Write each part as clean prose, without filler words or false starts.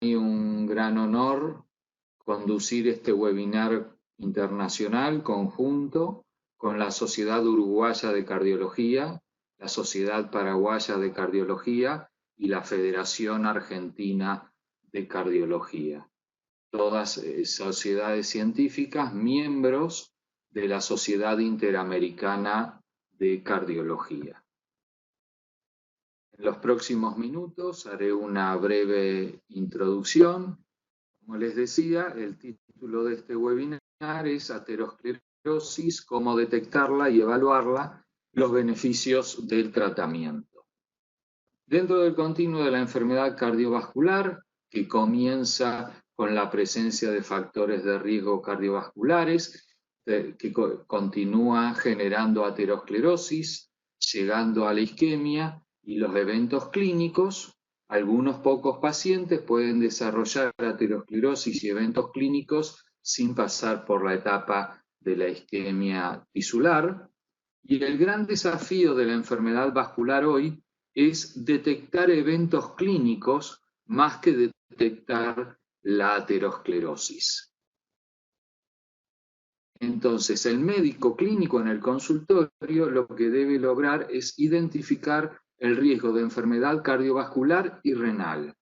un gran honor conducir este webinar internacional conjunto con la Sociedad Uruguaya de Cardiología, la Sociedad Paraguaya de Cardiología y la Federación Argentina de Cardiología. Todas sociedades científicas, miembros de la Sociedad Interamericana de Cardiología. En los próximos minutos haré una breve introducción. Como les decía, el título de este webinar es Aterosclerosis, cómo detectarla y evaluarla, los beneficios del tratamiento. Dentro del continuo de la enfermedad cardiovascular, que comienza con la presencia de factores de riesgo cardiovasculares, que continúa generando aterosclerosis, llegando a la isquemia y los eventos clínicos. Algunos pocos pacientes pueden desarrollar aterosclerosis y eventos clínicos sin pasar por la etapa de la isquemia tisular. Y el gran desafío de la enfermedad vascular hoy es detectar eventos clínicos más que detectar la aterosclerosis. Entonces, el médico clínico en el consultorio lo que debe lograr es identificar el riesgo de enfermedad cardiovascular y renal.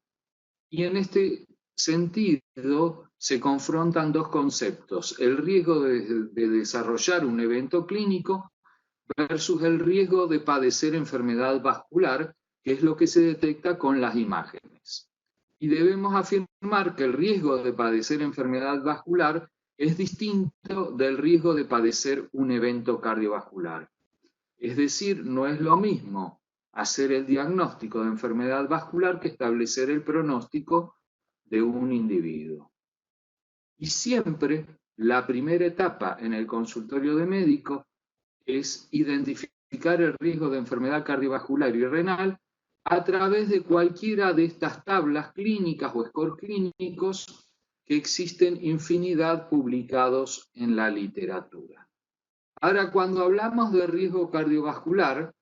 Y en este sentido se confrontan dos conceptos: el riesgo de desarrollar un evento clínico versus el riesgo de padecer enfermedad vascular, que es lo que se detecta con las imágenes. Y debemos afirmar que el riesgo de padecer enfermedad vascular es distinto del riesgo de padecer un evento cardiovascular. Es decir, no es lo mismo hacer el diagnóstico de enfermedad vascular que establecer el pronóstico de un individuo. Y siempre la primera etapa en el consultorio de médico es identificar el riesgo de enfermedad cardiovascular y renal a través de cualquiera de estas tablas clínicas o scores clínicos que existen infinidad publicados en la literatura. Ahora, cuando hablamos de riesgo cardiovascular,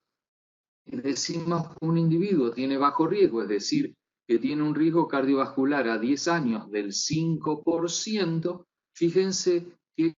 decimos que un individuo tiene bajo riesgo, es decir, que tiene un riesgo cardiovascular a 10 años del 5%, fíjense que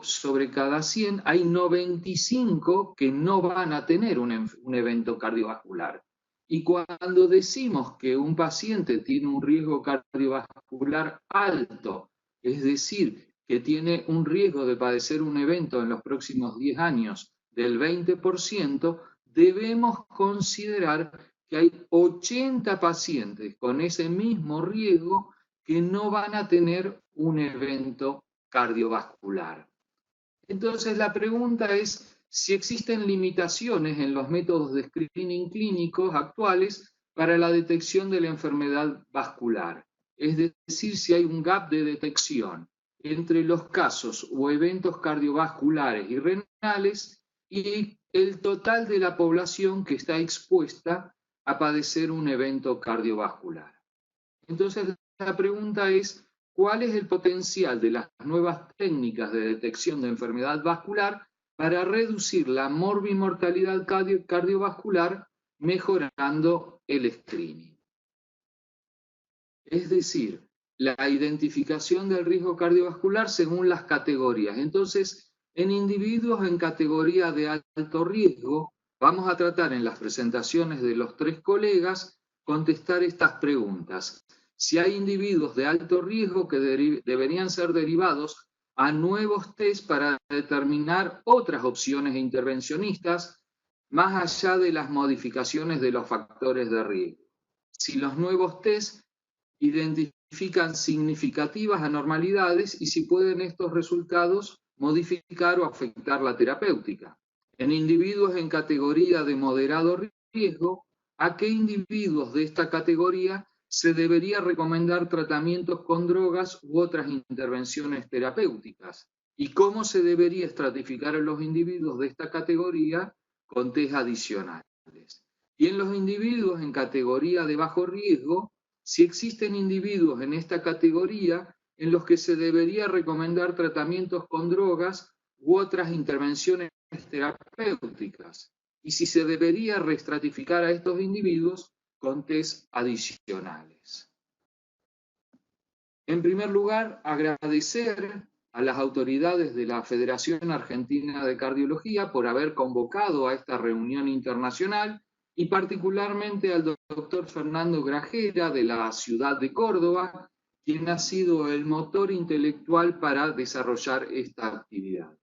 sobre cada 100 hay 95 que no van a tener un evento cardiovascular. Y cuando decimos que un paciente tiene un riesgo cardiovascular alto, es decir, que tiene un riesgo de padecer un evento en los próximos 10 años del 20%, debemos considerar que hay 80 pacientes con ese mismo riesgo que no van a tener un evento cardiovascular. Entonces la pregunta es si existen limitaciones en los métodos de screening clínicos actuales para la detección de la enfermedad vascular. Es decir, si hay un gap de detección entre los casos o eventos cardiovasculares y renales y el total de la población que está expuesta a padecer un evento cardiovascular. Entonces la pregunta es, ¿cuál es el potencial de las nuevas técnicas de detección de enfermedad vascular para reducir la morbimortalidad cardiovascular mejorando el screening? Es decir, la identificación del riesgo cardiovascular según las categorías. Entonces, en individuos en categoría de alto riesgo, vamos a tratar en las presentaciones de los tres colegas contestar estas preguntas. Si hay individuos de alto riesgo que deberían ser derivados a nuevos test para determinar otras opciones intervencionistas más allá de las modificaciones de los factores de riesgo. Si los nuevos test identifican significativas anormalidades y si pueden estos resultados modificar o afectar la terapéutica. En individuos en categoría de moderado riesgo, ¿a qué individuos de esta categoría se debería recomendar tratamientos con drogas u otras intervenciones terapéuticas? ¿Y cómo se debería estratificar a los individuos de esta categoría con test adicionales? Y en los individuos en categoría de bajo riesgo, si existen individuos en esta categoría en los que se debería recomendar tratamientos con drogas u otras intervenciones terapéuticas, y si se debería reestratificar a estos individuos con test adicionales. En primer lugar, agradecer a las autoridades de la Federación Argentina de Cardiología por haber convocado a esta reunión internacional y particularmente al doctor Fernando Grajera de la ciudad de Córdoba, quien ha sido el motor intelectual para desarrollar esta actividad.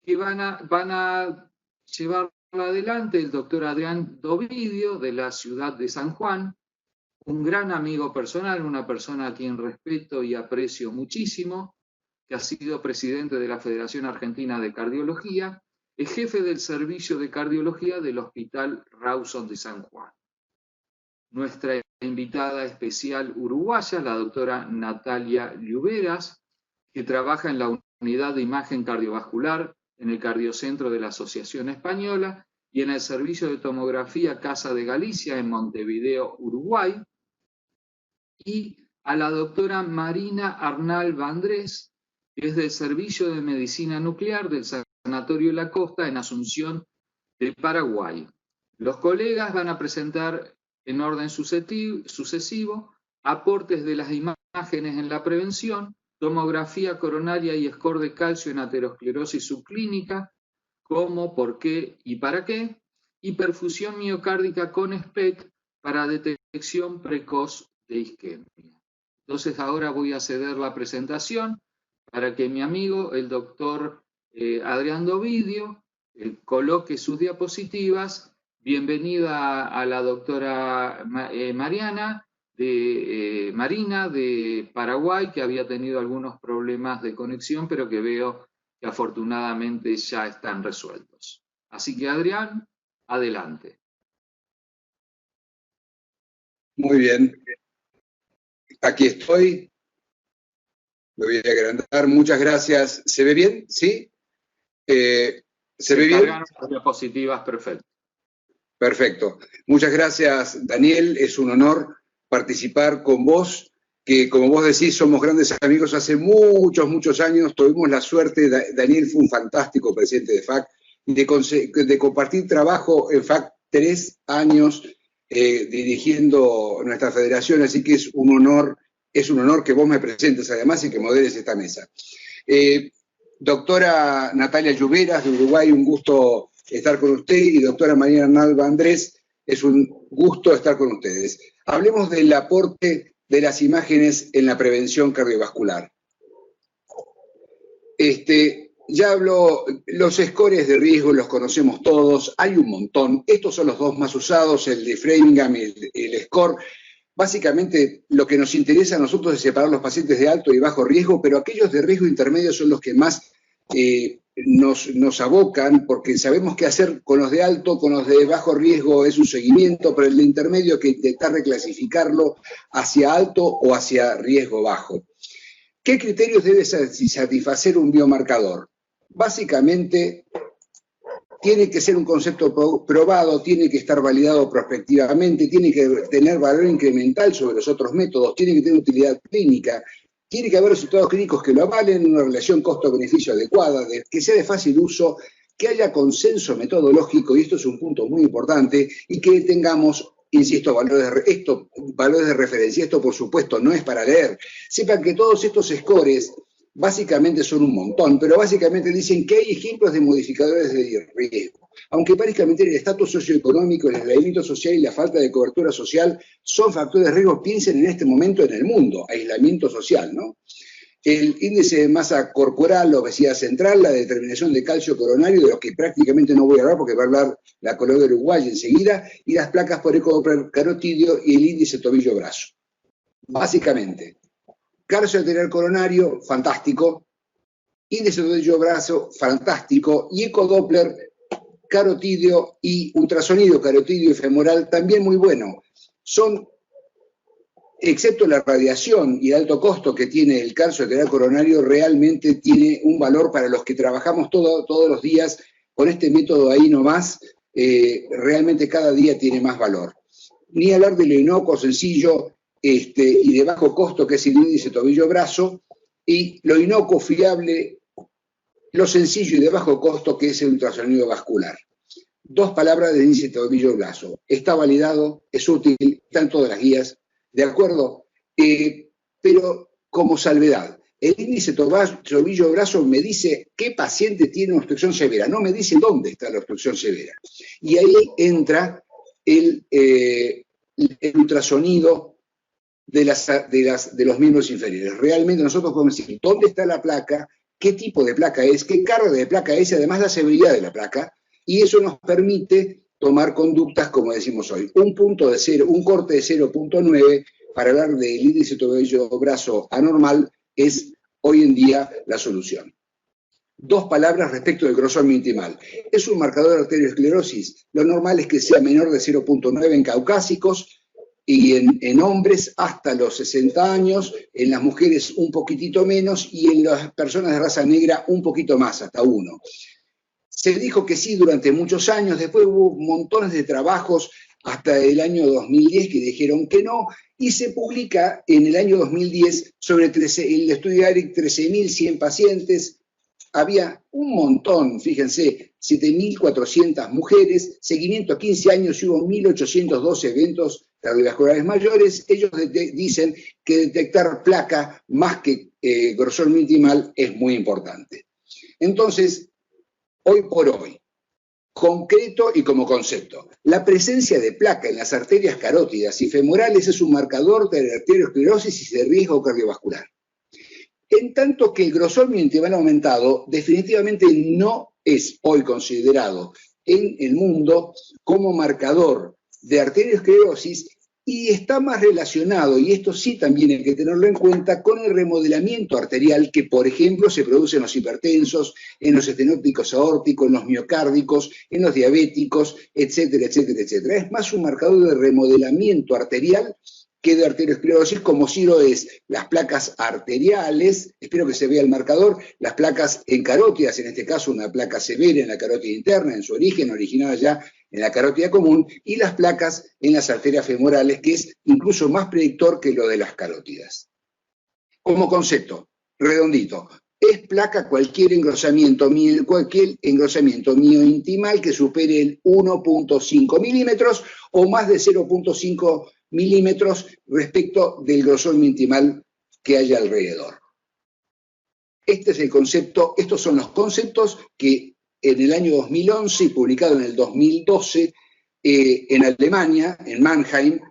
Que van a llevarla adelante el doctor Adrián Dovidio de la ciudad de San Juan, un gran amigo personal, una persona a quien respeto y aprecio muchísimo, que ha sido presidente de la Federación Argentina de Cardiología, es jefe del servicio de cardiología del Hospital Rawson de San Juan. Nuestra invitada especial uruguaya, la doctora Natalia Lluveras, que trabaja en la unidad de imagen cardiovascular en el Cardiocentro de la Asociación Española y en el servicio de tomografía Casa de Galicia en Montevideo, Uruguay, y a la doctora Marina Arnal Vandrés, que es del Servicio de Medicina Nuclear del Sanatorio La Costa en Asunción de Paraguay. Los colegas van a presentar en orden sucesivo aportes de las imágenes en la prevención, tomografía coronaria y score de calcio en aterosclerosis subclínica, cómo, por qué y para qué, y perfusión miocárdica con SPECT para detección precoz de isquemia. Entonces ahora voy a ceder la presentación para que mi amigo, el doctor Adrián Dovidio, coloque sus diapositivas. Bienvenida a la doctora Marina de Paraguay, que había tenido algunos problemas de conexión, pero que veo que afortunadamente ya están resueltos. Así que Adrián, adelante. Muy bien. Aquí estoy. Lo voy a agrandar. Muchas gracias. ¿Se ve bien? ¿Sí? ¿Se ve bien? Las diapositivas, perfecto. Perfecto. Muchas gracias, Daniel. Es un honor participar con vos, que como vos decís, somos grandes amigos hace muchos años. Tuvimos la suerte, Daniel fue un fantástico presidente de FAC, de compartir trabajo en FAC 3 años dirigiendo nuestra federación, así que es un honor que vos me presentes además y que moderes esta mesa. Doctora Natalia Lluveras de Uruguay, un gusto estar con usted, y doctora María Arnaldo Andrés, es un gusto estar con ustedes. Hablemos del aporte de las imágenes en la prevención cardiovascular. Ya habló, los scores de riesgo los conocemos todos, hay un montón. Estos son los dos más usados, el de Framingham y el score. Básicamente, lo que nos interesa a nosotros es separar los pacientes de alto y bajo riesgo, pero aquellos de riesgo intermedio son los que más nos abocan, porque sabemos qué hacer con los de alto, con los de bajo riesgo es un seguimiento, pero el de intermedio hay que intentar reclasificarlo hacia alto o hacia riesgo bajo. ¿Qué criterios debe satisfacer un biomarcador? Básicamente, tiene que ser un concepto probado, tiene que estar validado prospectivamente, tiene que tener valor incremental sobre los otros métodos, tiene que tener utilidad clínica, tiene que haber resultados clínicos que lo avalen, una relación costo-beneficio adecuada, que sea de fácil uso, que haya consenso metodológico, y esto es un punto muy importante, y que tengamos, insisto, valores de referencia. Esto, por supuesto, no es para leer. Sepan que todos estos scores básicamente son un montón, pero básicamente dicen que hay ejemplos de modificadores de riesgo. Aunque parezca mentir, el estatus socioeconómico, el aislamiento social y la falta de cobertura social son factores de riesgo. Piensen en este momento en el mundo, aislamiento social, ¿no? El índice de masa corporal, la obesidad central, la determinación de calcio coronario, de los que prácticamente no voy a hablar porque va a hablar la colega uruguaya enseguida, y las placas por ecodoppler carotidio y el índice tobillo-brazo. Básicamente, calcio arterial coronario, fantástico, índice tobillo-brazo, fantástico, y ecodoppler carotidio y ultrasonido carotidio y femoral, también muy bueno. Son, excepto la radiación y el alto costo que tiene el calcio arterial coronario, realmente tiene un valor para los que trabajamos todos los días con este método ahí nomás, realmente cada día tiene más valor. Ni hablar de lo inocuo, sencillo y de bajo costo, que es el índice tobillo-brazo, y lo inocuo, fiable, lo sencillo y de bajo costo, que es el ultrasonido vascular. Dos palabras de índice tobillo-brazo. Está validado, es útil, está en todas las guías, ¿de acuerdo? Pero como salvedad. El índice tobillo-brazo me dice qué paciente tiene una obstrucción severa, no me dice dónde está la obstrucción severa. Y ahí entra el ultrasonido de los miembros inferiores. Realmente nosotros podemos decir dónde está la placa, qué tipo de placa es, qué carga de placa es y además la severidad de la placa, y eso nos permite tomar conductas como decimos hoy. Un corte de 0.9 para hablar del índice tobillo-brazo anormal es hoy en día la solución. Dos palabras respecto del grosor intimal. ¿Es un marcador de arteriosclerosis? Lo normal es que sea menor de 0.9 en caucásicos y en hombres hasta los 60 años, en las mujeres un poquitito menos y en las personas de raza negra un poquito más, hasta 1. Se dijo que sí durante muchos años, después hubo montones de trabajos hasta el año 2010 que dijeron que no, y se publica en el año 2010 sobre el estudio ARIC 13.100 pacientes, había un montón, fíjense, 7.400 mujeres, seguimiento a 15 años y hubo 1.802 eventos cardiovasculares mayores. Ellos dicen que detectar placa más que grosor intimal es muy importante. Entonces, hoy por hoy, concreto y como concepto, la presencia de placa en las arterias carótidas y femorales es un marcador de la arteriosclerosis y de riesgo cardiovascular. En tanto que el grosor intimal aumentado definitivamente no es hoy considerado en el mundo como marcador de arteriosclerosis y está más relacionado, y esto sí también hay que tenerlo en cuenta, con el remodelamiento arterial que, por ejemplo, se produce en los hipertensos, en los estenóticos aórticos, en los miocárdicos, en los diabéticos, etcétera, etcétera, etcétera. Es más un marcador de remodelamiento arterial que de arteriosclerosis, como sí lo es las placas arteriales, espero que se vea el marcador, las placas en carótidas, en este caso una placa severa en la carótida interna, en su origen, originada ya en la carótida común, y las placas en las arterias femorales, que es incluso más predictor que lo de las carótidas. Como concepto, redondito, es placa cualquier engrosamiento miointimal que supere el 1.5 milímetros o más de 0.5 milímetros respecto del grosor intimal que haya alrededor. Este es el concepto, estos son los conceptos que en el año 2011 y publicado en el 2012 en Alemania, en Mannheim,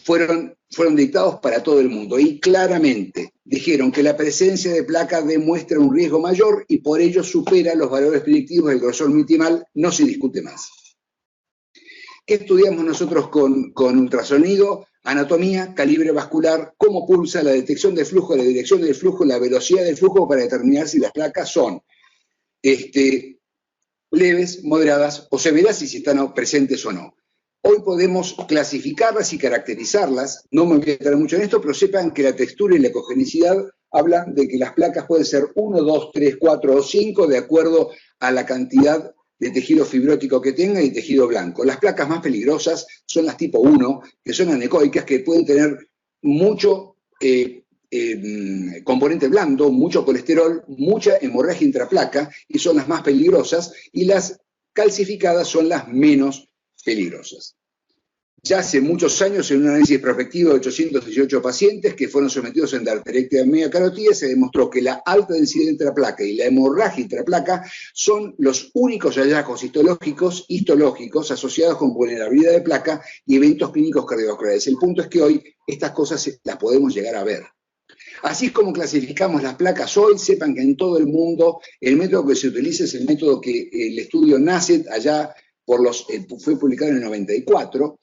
fueron dictados para todo el mundo y claramente dijeron que la presencia de placa demuestra un riesgo mayor y por ello supera los valores predictivos del grosor intimal, no se discute más. ¿Qué estudiamos nosotros con ultrasonido? Anatomía, calibre vascular, cómo pulsa, la detección de flujo, la dirección del flujo, la velocidad del flujo para determinar si las placas son leves, moderadas o severas y si están presentes o no. Hoy podemos clasificarlas y caracterizarlas, no me voy a entrar mucho en esto, pero sepan que la textura y la ecogenicidad hablan de que las placas pueden ser 1, 2, 3, 4 o 5 de acuerdo a la cantidad de tejido fibrótico que tenga y tejido blanco. Las placas más peligrosas son las tipo 1, que son anecoicas, que pueden tener mucho componente blando, mucho colesterol, mucha hemorragia intraplaca, y son las más peligrosas, y las calcificadas son las menos peligrosas. Ya hace muchos años, en un análisis prospectivo de 818 pacientes que fueron sometidos en arterectomía carótida, se demostró que la alta densidad intraplaca y la hemorragia intraplaca son los únicos hallazgos histológicos asociados con vulnerabilidad de placa y eventos clínicos cardiovasculares. El punto es que hoy estas cosas las podemos llegar a ver. Así es como clasificamos las placas hoy. Sepan que en todo el mundo el método que se utiliza es el método que el estudio NACET allá fue publicado en el 94,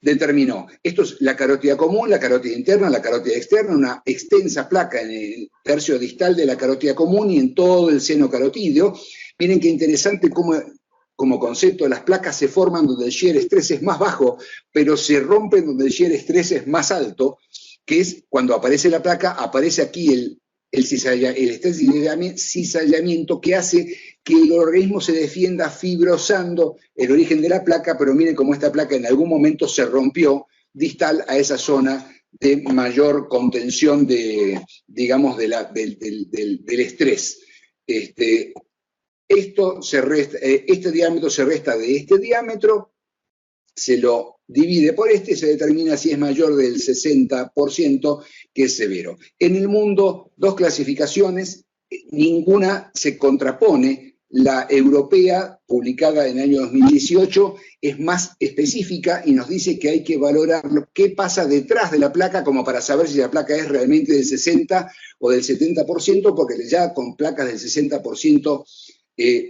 determinó, esto es la carótida común, la carótida interna, la carótida externa, una extensa placa en el tercio distal de la carótida común y en todo el seno carotídeo. Miren qué interesante como concepto, las placas se forman donde el shear stress es más bajo, pero se rompen donde el shear stress es más alto, que es cuando aparece la placa, aparece aquí el cizallamiento que hace que el organismo se defienda fibrosando el origen de la placa, pero miren cómo esta placa en algún momento se rompió distal a esa zona de mayor contención del estrés. Este diámetro se resta de este diámetro, se lo divide por este y se determina si es mayor del 60%, que es severo. En el mundo, dos clasificaciones, ninguna se contrapone. La europea, publicada en el año 2018, es más específica y nos dice que hay que valorar qué pasa detrás de la placa como para saber si la placa es realmente del 60 o del 70%, porque ya con placas del 60%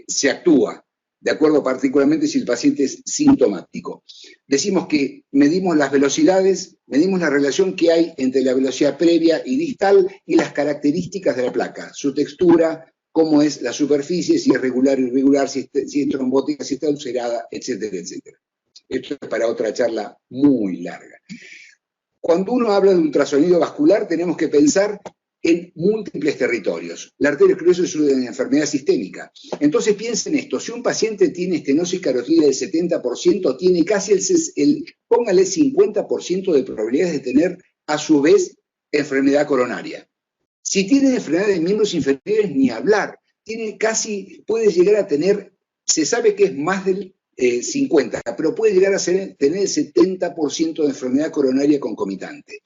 se actúa, de acuerdo particularmente si el paciente es sintomático. Decimos que medimos las velocidades, medimos la relación que hay entre la velocidad previa y distal y las características de la placa, su textura, cómo es la superficie, si es regular o irregular, si es trombótica, si está ulcerada, etcétera, etcétera. Esto es para otra charla muy larga. Cuando uno habla de ultrasonido vascular, tenemos que pensar en múltiples territorios. La arteriosclerosis es una enfermedad sistémica. Entonces piensen esto, si un paciente tiene estenosis carotídea del 70%, tiene casi póngale 50% de probabilidades de tener a su vez enfermedad coronaria. Si tiene enfermedad de miembros inferiores, ni hablar. Puede llegar a tener, se sabe que es más del 50, pero puede llegar a tener el 70% de enfermedad coronaria concomitante.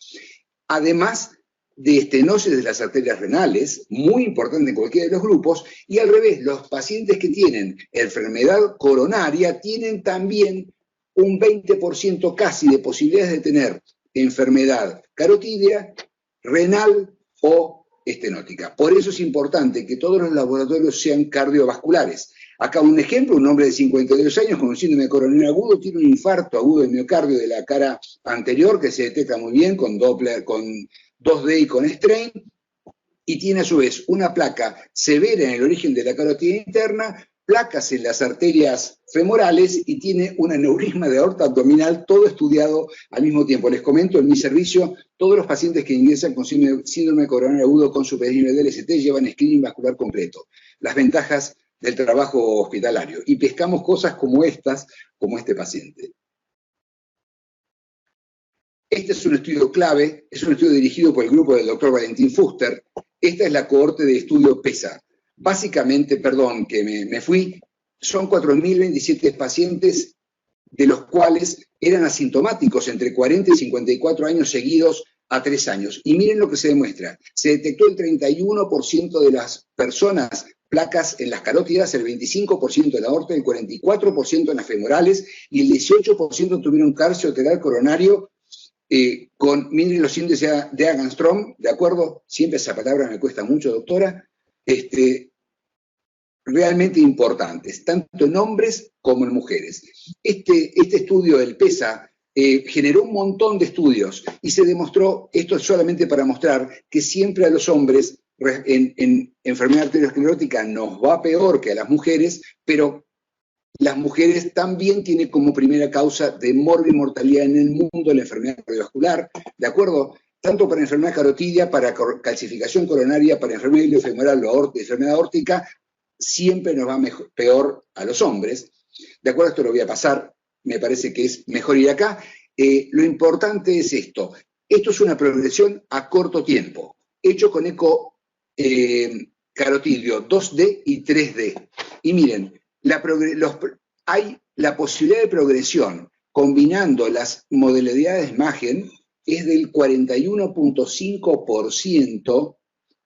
Además de estenosis de las arterias renales, muy importante en cualquiera de los grupos, y al revés, los pacientes que tienen enfermedad coronaria tienen también un 20% casi de posibilidades de tener enfermedad carotídea, renal o estenótica. Por eso es importante que todos los laboratorios sean cardiovasculares. Acá un ejemplo, un hombre de 52 años con un síndrome coronario agudo tiene un infarto agudo de miocardio de la cara anterior que se detecta muy bien con Doppler, con 2D y con strain, y tiene a su vez una placa severa en el origen de la carótida interna, placas en las arterias femorales y tiene un aneurisma de aorta abdominal, todo estudiado al mismo tiempo. Les comento, en mi servicio, todos los pacientes que ingresan con síndrome coronario agudo con superdisnea del LST llevan screening vascular completo. Las ventajas del trabajo hospitalario. Y pescamos cosas como estas, como este paciente. Este es un estudio clave, es un estudio dirigido por el grupo del doctor Valentín Fuster. Esta es la cohorte de estudio PESA. Básicamente, perdón que me fui, son 4.027 pacientes, de los cuales eran asintomáticos entre 40 y 54 años seguidos a 3 años. Y miren lo que se demuestra. Se detectó el 31% de las personas placas en las carótidas, el 25% en la aorta, el 44% en las femorales y el 18% tuvieron calcio arterial coronario miren los índices de Angstrom, ¿de acuerdo? Siempre esa palabra me cuesta mucho, doctora. Realmente importantes, tanto en hombres como en mujeres. Este estudio del PESA generó un montón de estudios y se demostró, esto es solamente para mostrar, que siempre a los hombres en enfermedad arteriosclerótica nos va peor que a las mujeres, pero las mujeres también tienen como primera causa de mortalidad en el mundo la enfermedad cardiovascular, ¿de acuerdo? Tanto para enfermedad carotidia, para calcificación coronaria, para enfermedad iliofemoral o enfermedad aórtica, siempre nos va peor a los hombres. De acuerdo, esto lo voy a pasar, me parece que es mejor ir acá. Lo importante es esto. Esto es una progresión a corto tiempo, hecho con eco carotidio 2D y 3D. Y miren, hay la posibilidad de progresión combinando las modalidades de imagen es del 41.5%,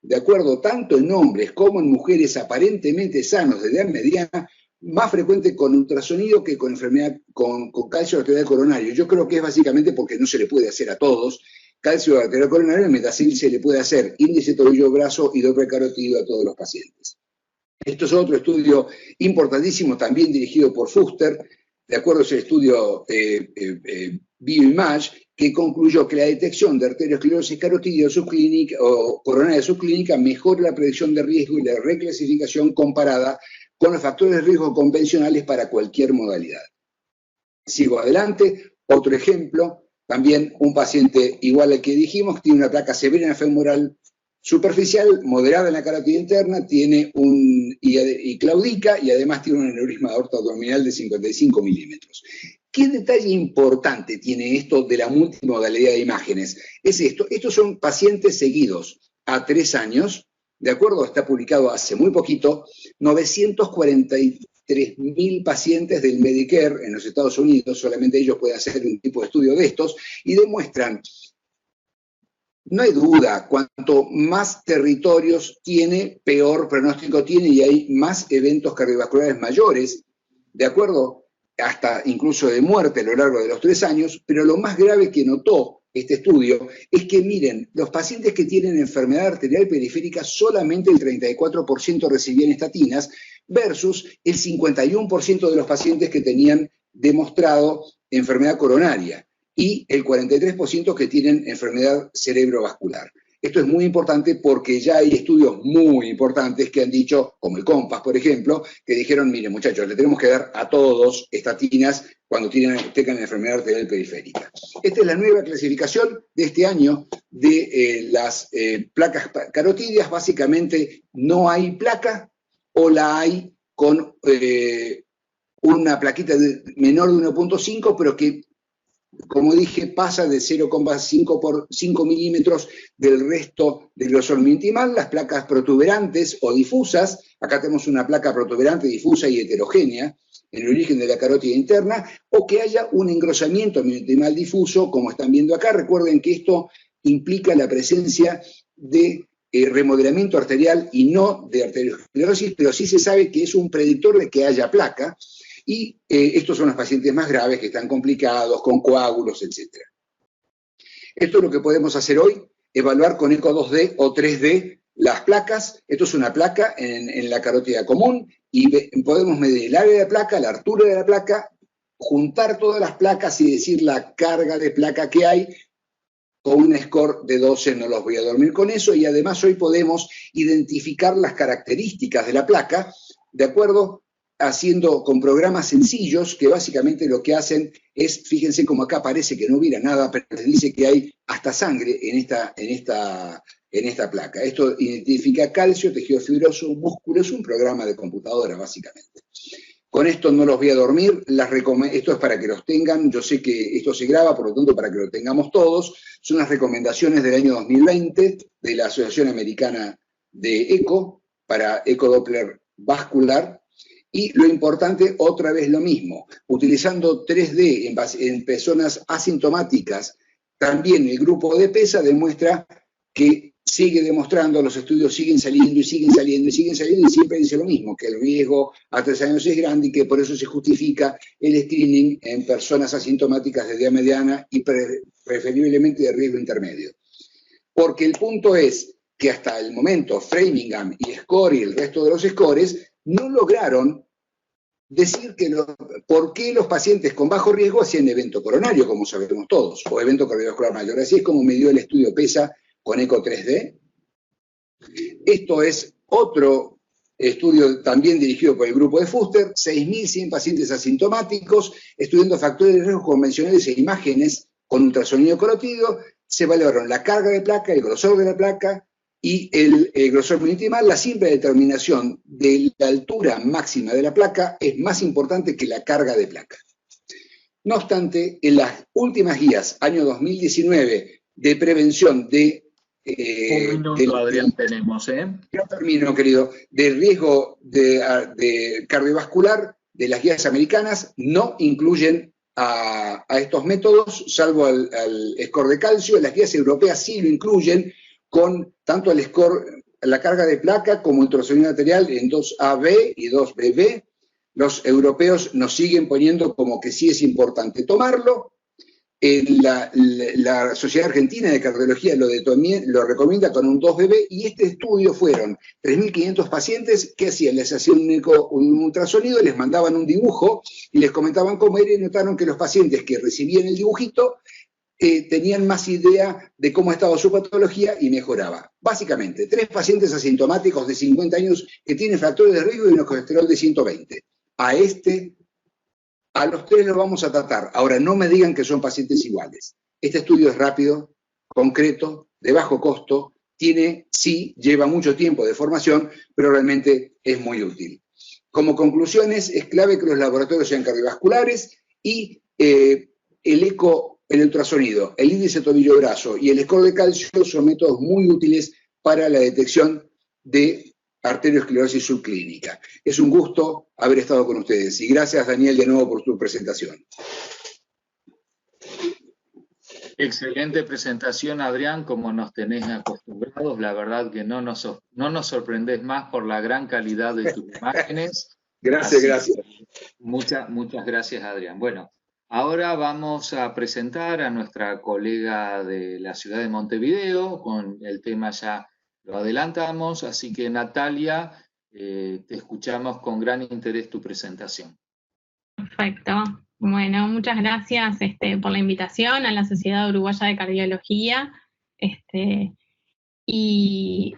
de acuerdo, tanto en hombres como en mujeres aparentemente sanos de edad mediana, más frecuente con ultrasonido que con enfermedad, con calcio arterial coronario. Yo creo que es básicamente porque no se le puede hacer a todos. Calcio arterial coronario, Metacil se le puede hacer índice tobillo-brazo y Doppler carotido a todos los pacientes. Esto es otro estudio importantísimo, también dirigido por Fuster, de acuerdo a ese estudio Bioimage, que concluyó que la detección de arteriosclerosis carotidia subclínica o coronaria subclínica mejora la predicción de riesgo y la reclasificación comparada con los factores de riesgo convencionales para cualquier modalidad. Sigo adelante, otro ejemplo, también un paciente igual al que dijimos, tiene una placa severa en la femoral superficial, moderada en la carótida interna, tiene y claudica y además tiene un aneurisma de aorta abdominal de 55 milímetros. ¿Qué detalle importante tiene esto de la multimodalidad de imágenes? Es esto, estos son pacientes seguidos a 3 años, de acuerdo, está publicado hace muy poquito, 940 3.000 pacientes del Medicare en los Estados Unidos, solamente ellos pueden hacer un tipo de estudio de estos, y demuestran, no hay duda, cuanto más territorios tiene, peor pronóstico tiene y hay más eventos cardiovasculares mayores, ¿de acuerdo? Hasta incluso de muerte a lo largo de los 3 años, pero lo más grave que notó este estudio es que, miren, los pacientes que tienen enfermedad arterial periférica, solamente el 34% recibían estatinas, versus el 51% de los pacientes que tenían demostrado enfermedad coronaria y el 43% que tienen enfermedad cerebrovascular. Esto es muy importante porque ya hay estudios muy importantes que han dicho, como el COMPAS, por ejemplo, que dijeron, miren muchachos, le tenemos que dar a todos estatinas cuando tengan enfermedad arterial periférica. Esta es la nueva clasificación de este año de las placas carotídeas. Básicamente no hay placa o la hay con una plaquita menor de 1.5, pero que, como dije, pasa de 0,5 por 5 milímetros del resto del grosor intimal. Las placas protuberantes o difusas, acá tenemos una placa protuberante, difusa y heterogénea en el origen de la carótida interna, o que haya un engrosamiento intimal difuso, como están viendo acá. Recuerden que esto implica la presencia de remodelamiento arterial y no de arteriosclerosis, pero sí se sabe que es un predictor de que haya placa. Y estos son los pacientes más graves que están complicados, con coágulos, etc. Esto es lo que podemos hacer hoy, evaluar con eco 2D o 3D las placas. Esto es una placa en la carótida común y podemos medir el área de la placa, la altura de la placa, juntar todas las placas y decir la carga de placa que hay. Con un score de 12 no los voy a dormir con eso, y además hoy podemos identificar las características de la placa, ¿de acuerdo?, haciendo con programas sencillos que básicamente lo que hacen es, fíjense como acá parece que no hubiera nada, pero les dice que hay hasta sangre en esta placa. Esto identifica calcio, tejido fibroso, músculo, es un programa de computadora básicamente. Con esto no los voy a dormir, esto es para que los tengan, yo sé que esto se graba, por lo tanto para que lo tengamos todos. Son las recomendaciones del año 2020 de la Asociación Americana de Eco, para ecodoppler vascular. Y lo importante, otra vez lo mismo, utilizando 3D en personas asintomáticas, también el grupo de PESA demuestra que sigue demostrando, los estudios siguen saliendo y siguen saliendo y siguen saliendo, y siempre dice lo mismo, que el riesgo a 3 años es grande y que por eso se justifica el screening en personas asintomáticas de edad mediana y preferiblemente de riesgo intermedio. Porque el punto es que hasta el momento Framingham y SCORE y el resto de los scores no lograron decir por qué los pacientes con bajo riesgo hacían evento coronario, como sabemos todos, o evento cardiovascular mayor. Así es como midió el estudio PESA con eco 3D. Esto es otro estudio también dirigido por el grupo de Fuster, 6.100 pacientes asintomáticos, estudiando factores de riesgo convencionales e imágenes con ultrasonido carotídeo. Se valoraron la carga de placa, el grosor de la placa y el grosor intimal. La simple determinación de la altura máxima de la placa es más importante que la carga de placa. No obstante, en las últimas guías, año 2019, de prevención de... un minuto, Adrián, tenemos, ¿eh? Yo termino, querido. Del riesgo de cardiovascular, de las guías americanas, no incluyen a estos métodos, salvo al score de calcio. Las guías europeas sí lo incluyen, con tanto el score, la carga de placa, como ultrasonido arterial en 2AB y 2BB. Los europeos nos siguen poniendo como que sí es importante tomarlo. La Sociedad Argentina de Cardiología lo recomienda con un 2BB, y este estudio fueron 3.500 pacientes que les hacían un ultrasonido, les mandaban un dibujo y les comentaban cómo era, y notaron que los pacientes que recibían el dibujito tenían más idea de cómo estaba su patología y mejoraba. Básicamente, 3 pacientes asintomáticos de 50 años que tienen factores de riesgo y un colesterol de 120. A los 3 los vamos a tratar. Ahora, no me digan que son pacientes iguales. Este estudio es rápido, concreto, de bajo costo, lleva mucho tiempo de formación, pero realmente es muy útil. Como conclusiones, es clave que los laboratorios sean cardiovasculares y el eco, el ultrasonido, el índice tobillo-brazo y el score de calcio son métodos muy útiles para la detección de arteriosclerosis subclínica. Es un gusto haber estado con ustedes y gracias, Daniel, de nuevo por tu presentación. Excelente presentación, Adrián, como nos tenés acostumbrados. La verdad que no nos sorprendés más por la gran calidad de tus imágenes. Gracias, gracias. Muchas gracias, Adrián. Bueno, ahora vamos a presentar a nuestra colega de la ciudad de Montevideo, con el tema ya lo adelantamos, así que Natalia, te escuchamos con gran interés tu presentación. Perfecto. Bueno, muchas gracias por la invitación a la Sociedad Uruguaya de Cardiología. Y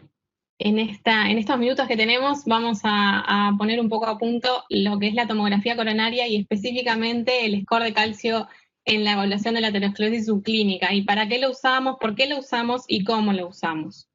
en estos minutos que tenemos vamos a poner un poco a punto lo que es la tomografía coronaria y específicamente el score de calcio en la evaluación de la aterosclerosis subclínica. ¿Y para qué lo usamos, por qué lo usamos y cómo lo usamos?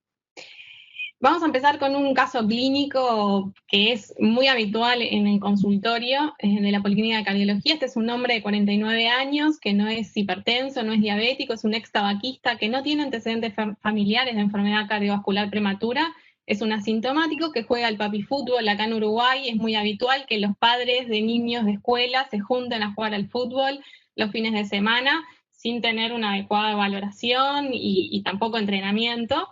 Vamos a empezar con un caso clínico que es muy habitual en el consultorio de la Policlínica de Cardiología. Este es un hombre de 49 años que no es hipertenso, no es diabético, es un ex tabaquista que no tiene antecedentes familiares de enfermedad cardiovascular prematura, es un asintomático que juega al papi fútbol. Acá en Uruguay es muy habitual que los padres de niños de escuela se junten a jugar al fútbol los fines de semana sin tener una adecuada valoración y tampoco entrenamiento.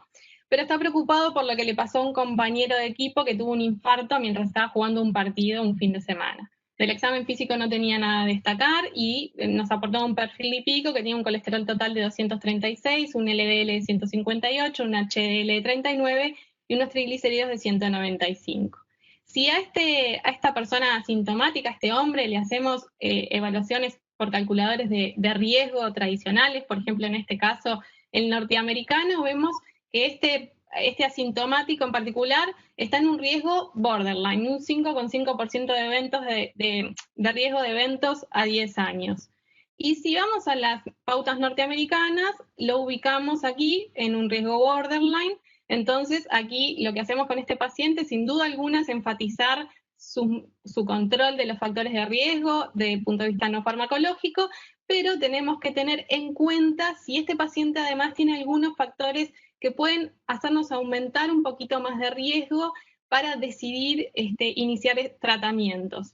Pero está preocupado por lo que le pasó a un compañero de equipo que tuvo un infarto mientras estaba jugando un partido un fin de semana. Del examen físico no tenía nada a destacar y nos aportó un perfil lipídico que tenía un colesterol total de 236, un LDL de 158, un HDL de 39 y unos triglicéridos de 195. Si a esta persona asintomática, a este hombre, le hacemos evaluaciones por calculadores de riesgo tradicionales, por ejemplo, en este caso el norteamericano, vemos que este asintomático en particular está en un riesgo borderline, un 5,5% de eventos de riesgo de eventos a 10 años. Y si vamos a las pautas norteamericanas, lo ubicamos aquí en un riesgo borderline. Entonces aquí lo que hacemos con este paciente, sin duda alguna, es enfatizar su control de los factores de riesgo desde el punto de vista no farmacológico, pero tenemos que tener en cuenta si este paciente además tiene algunos factores que pueden hacernos aumentar un poquito más de riesgo para decidir iniciar tratamientos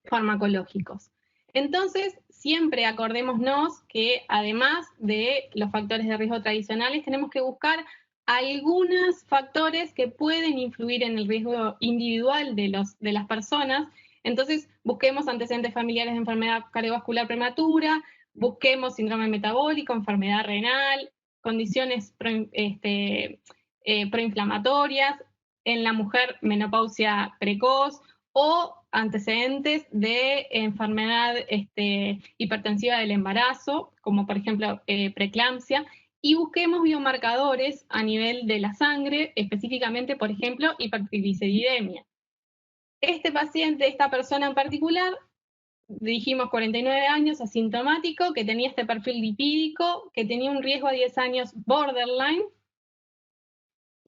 farmacológicos. Entonces, siempre acordémonos que además de los factores de riesgo tradicionales, tenemos que buscar algunos factores que pueden influir en el riesgo individual de las personas. Entonces, busquemos antecedentes familiares de enfermedad cardiovascular prematura, busquemos síndrome metabólico, enfermedad renal, condiciones proinflamatorias, en la mujer menopausia precoz o antecedentes de enfermedad hipertensiva del embarazo, como por ejemplo preeclampsia, y busquemos biomarcadores a nivel de la sangre, específicamente, por ejemplo, hipertrigliceridemia. Este paciente, esta persona en particular, dijimos 49 años, asintomático, que tenía este perfil lipídico, que tenía un riesgo a 10 años borderline,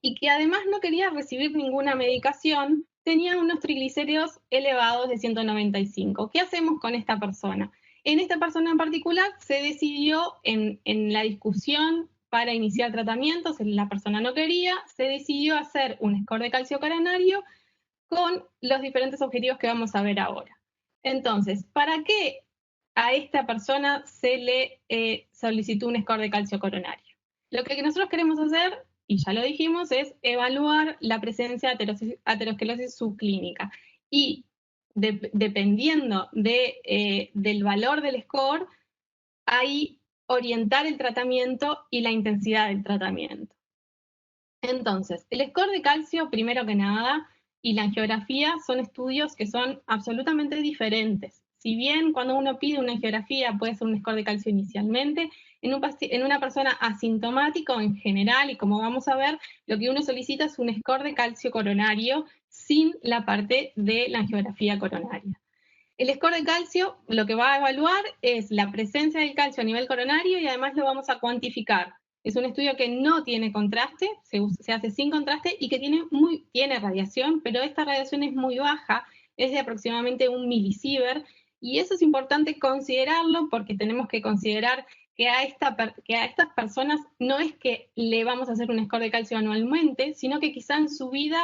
y que además no quería recibir ninguna medicación, tenía unos triglicéridos elevados de 195. ¿Qué hacemos con esta persona? En esta persona en particular se decidió en la discusión para iniciar tratamientos, la persona no quería, se decidió hacer un score de calcio coronario con los diferentes objetivos que vamos a ver ahora. Entonces, ¿para qué a esta persona se le solicitó un score de calcio coronario? Lo que nosotros queremos hacer, y ya lo dijimos, es evaluar la presencia de aterosclerosis subclínica. Y dependiendo del valor del score, ahí orientar el tratamiento y la intensidad del tratamiento. Entonces, el score de calcio, primero que nada, y la angiografía son estudios que son absolutamente diferentes. Si bien cuando uno pide una angiografía puede ser un score de calcio inicialmente, en una persona asintomática en general, y como vamos a ver, lo que uno solicita es un score de calcio coronario sin la parte de la angiografía coronaria. El score de calcio lo que va a evaluar es la presencia del calcio a nivel coronario y además lo vamos a cuantificar. Es un estudio que no tiene contraste, se hace sin contraste y que tiene radiación, pero esta radiación es muy baja, es de aproximadamente 1 milisievert, y eso es importante considerarlo porque tenemos que considerar que a estas personas no es que le vamos a hacer un score de calcio anualmente, sino que quizá en su vida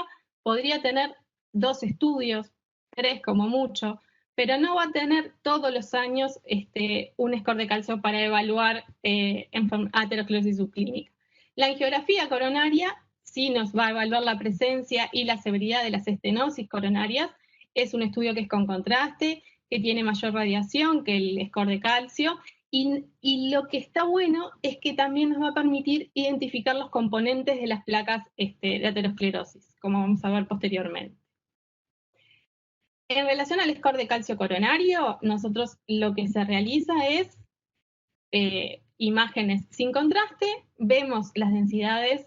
podría tener 2 estudios, 3 como mucho, pero no va a tener todos los años un score de calcio para evaluar aterosclerosis subclínica. La angiografía coronaria sí nos va a evaluar la presencia y la severidad de las estenosis coronarias. Es un estudio que es con contraste, que tiene mayor radiación que el score de calcio, y lo que está bueno es que también nos va a permitir identificar los componentes de las placas de aterosclerosis, como vamos a ver posteriormente. En relación al score de calcio coronario, nosotros lo que se realiza es imágenes sin contraste, vemos las densidades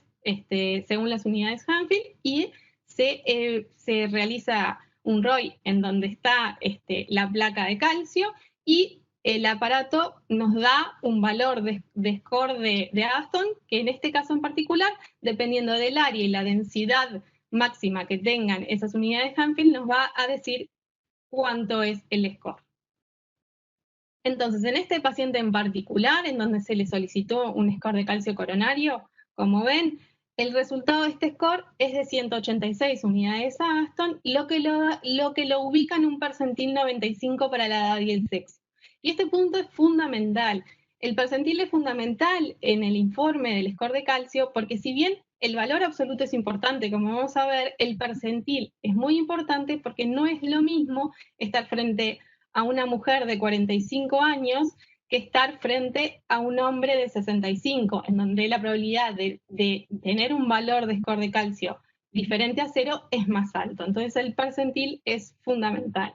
según las unidades Hanfield y se realiza un ROI en donde está la placa de calcio y el aparato nos da un valor de score de Aston, que en este caso en particular, dependiendo del área y la densidad máxima que tengan esas unidades Hanfield, nos va a decir cuánto es el score. Entonces, en este paciente en particular, en donde se le solicitó un score de calcio coronario, como ven, el resultado de este score es de 186 unidades Aston, lo que lo ubica en un percentil 95 para la edad y el sexo. Y este punto es fundamental. El percentil es fundamental en el informe del score de calcio porque si bien el valor absoluto es importante, como vamos a ver, el percentil es muy importante porque no es lo mismo estar frente a una mujer de 45 años que estar frente a un hombre de 65, en donde la probabilidad de tener un valor de score de calcio diferente a 0 es más alto. Entonces el percentil es fundamental.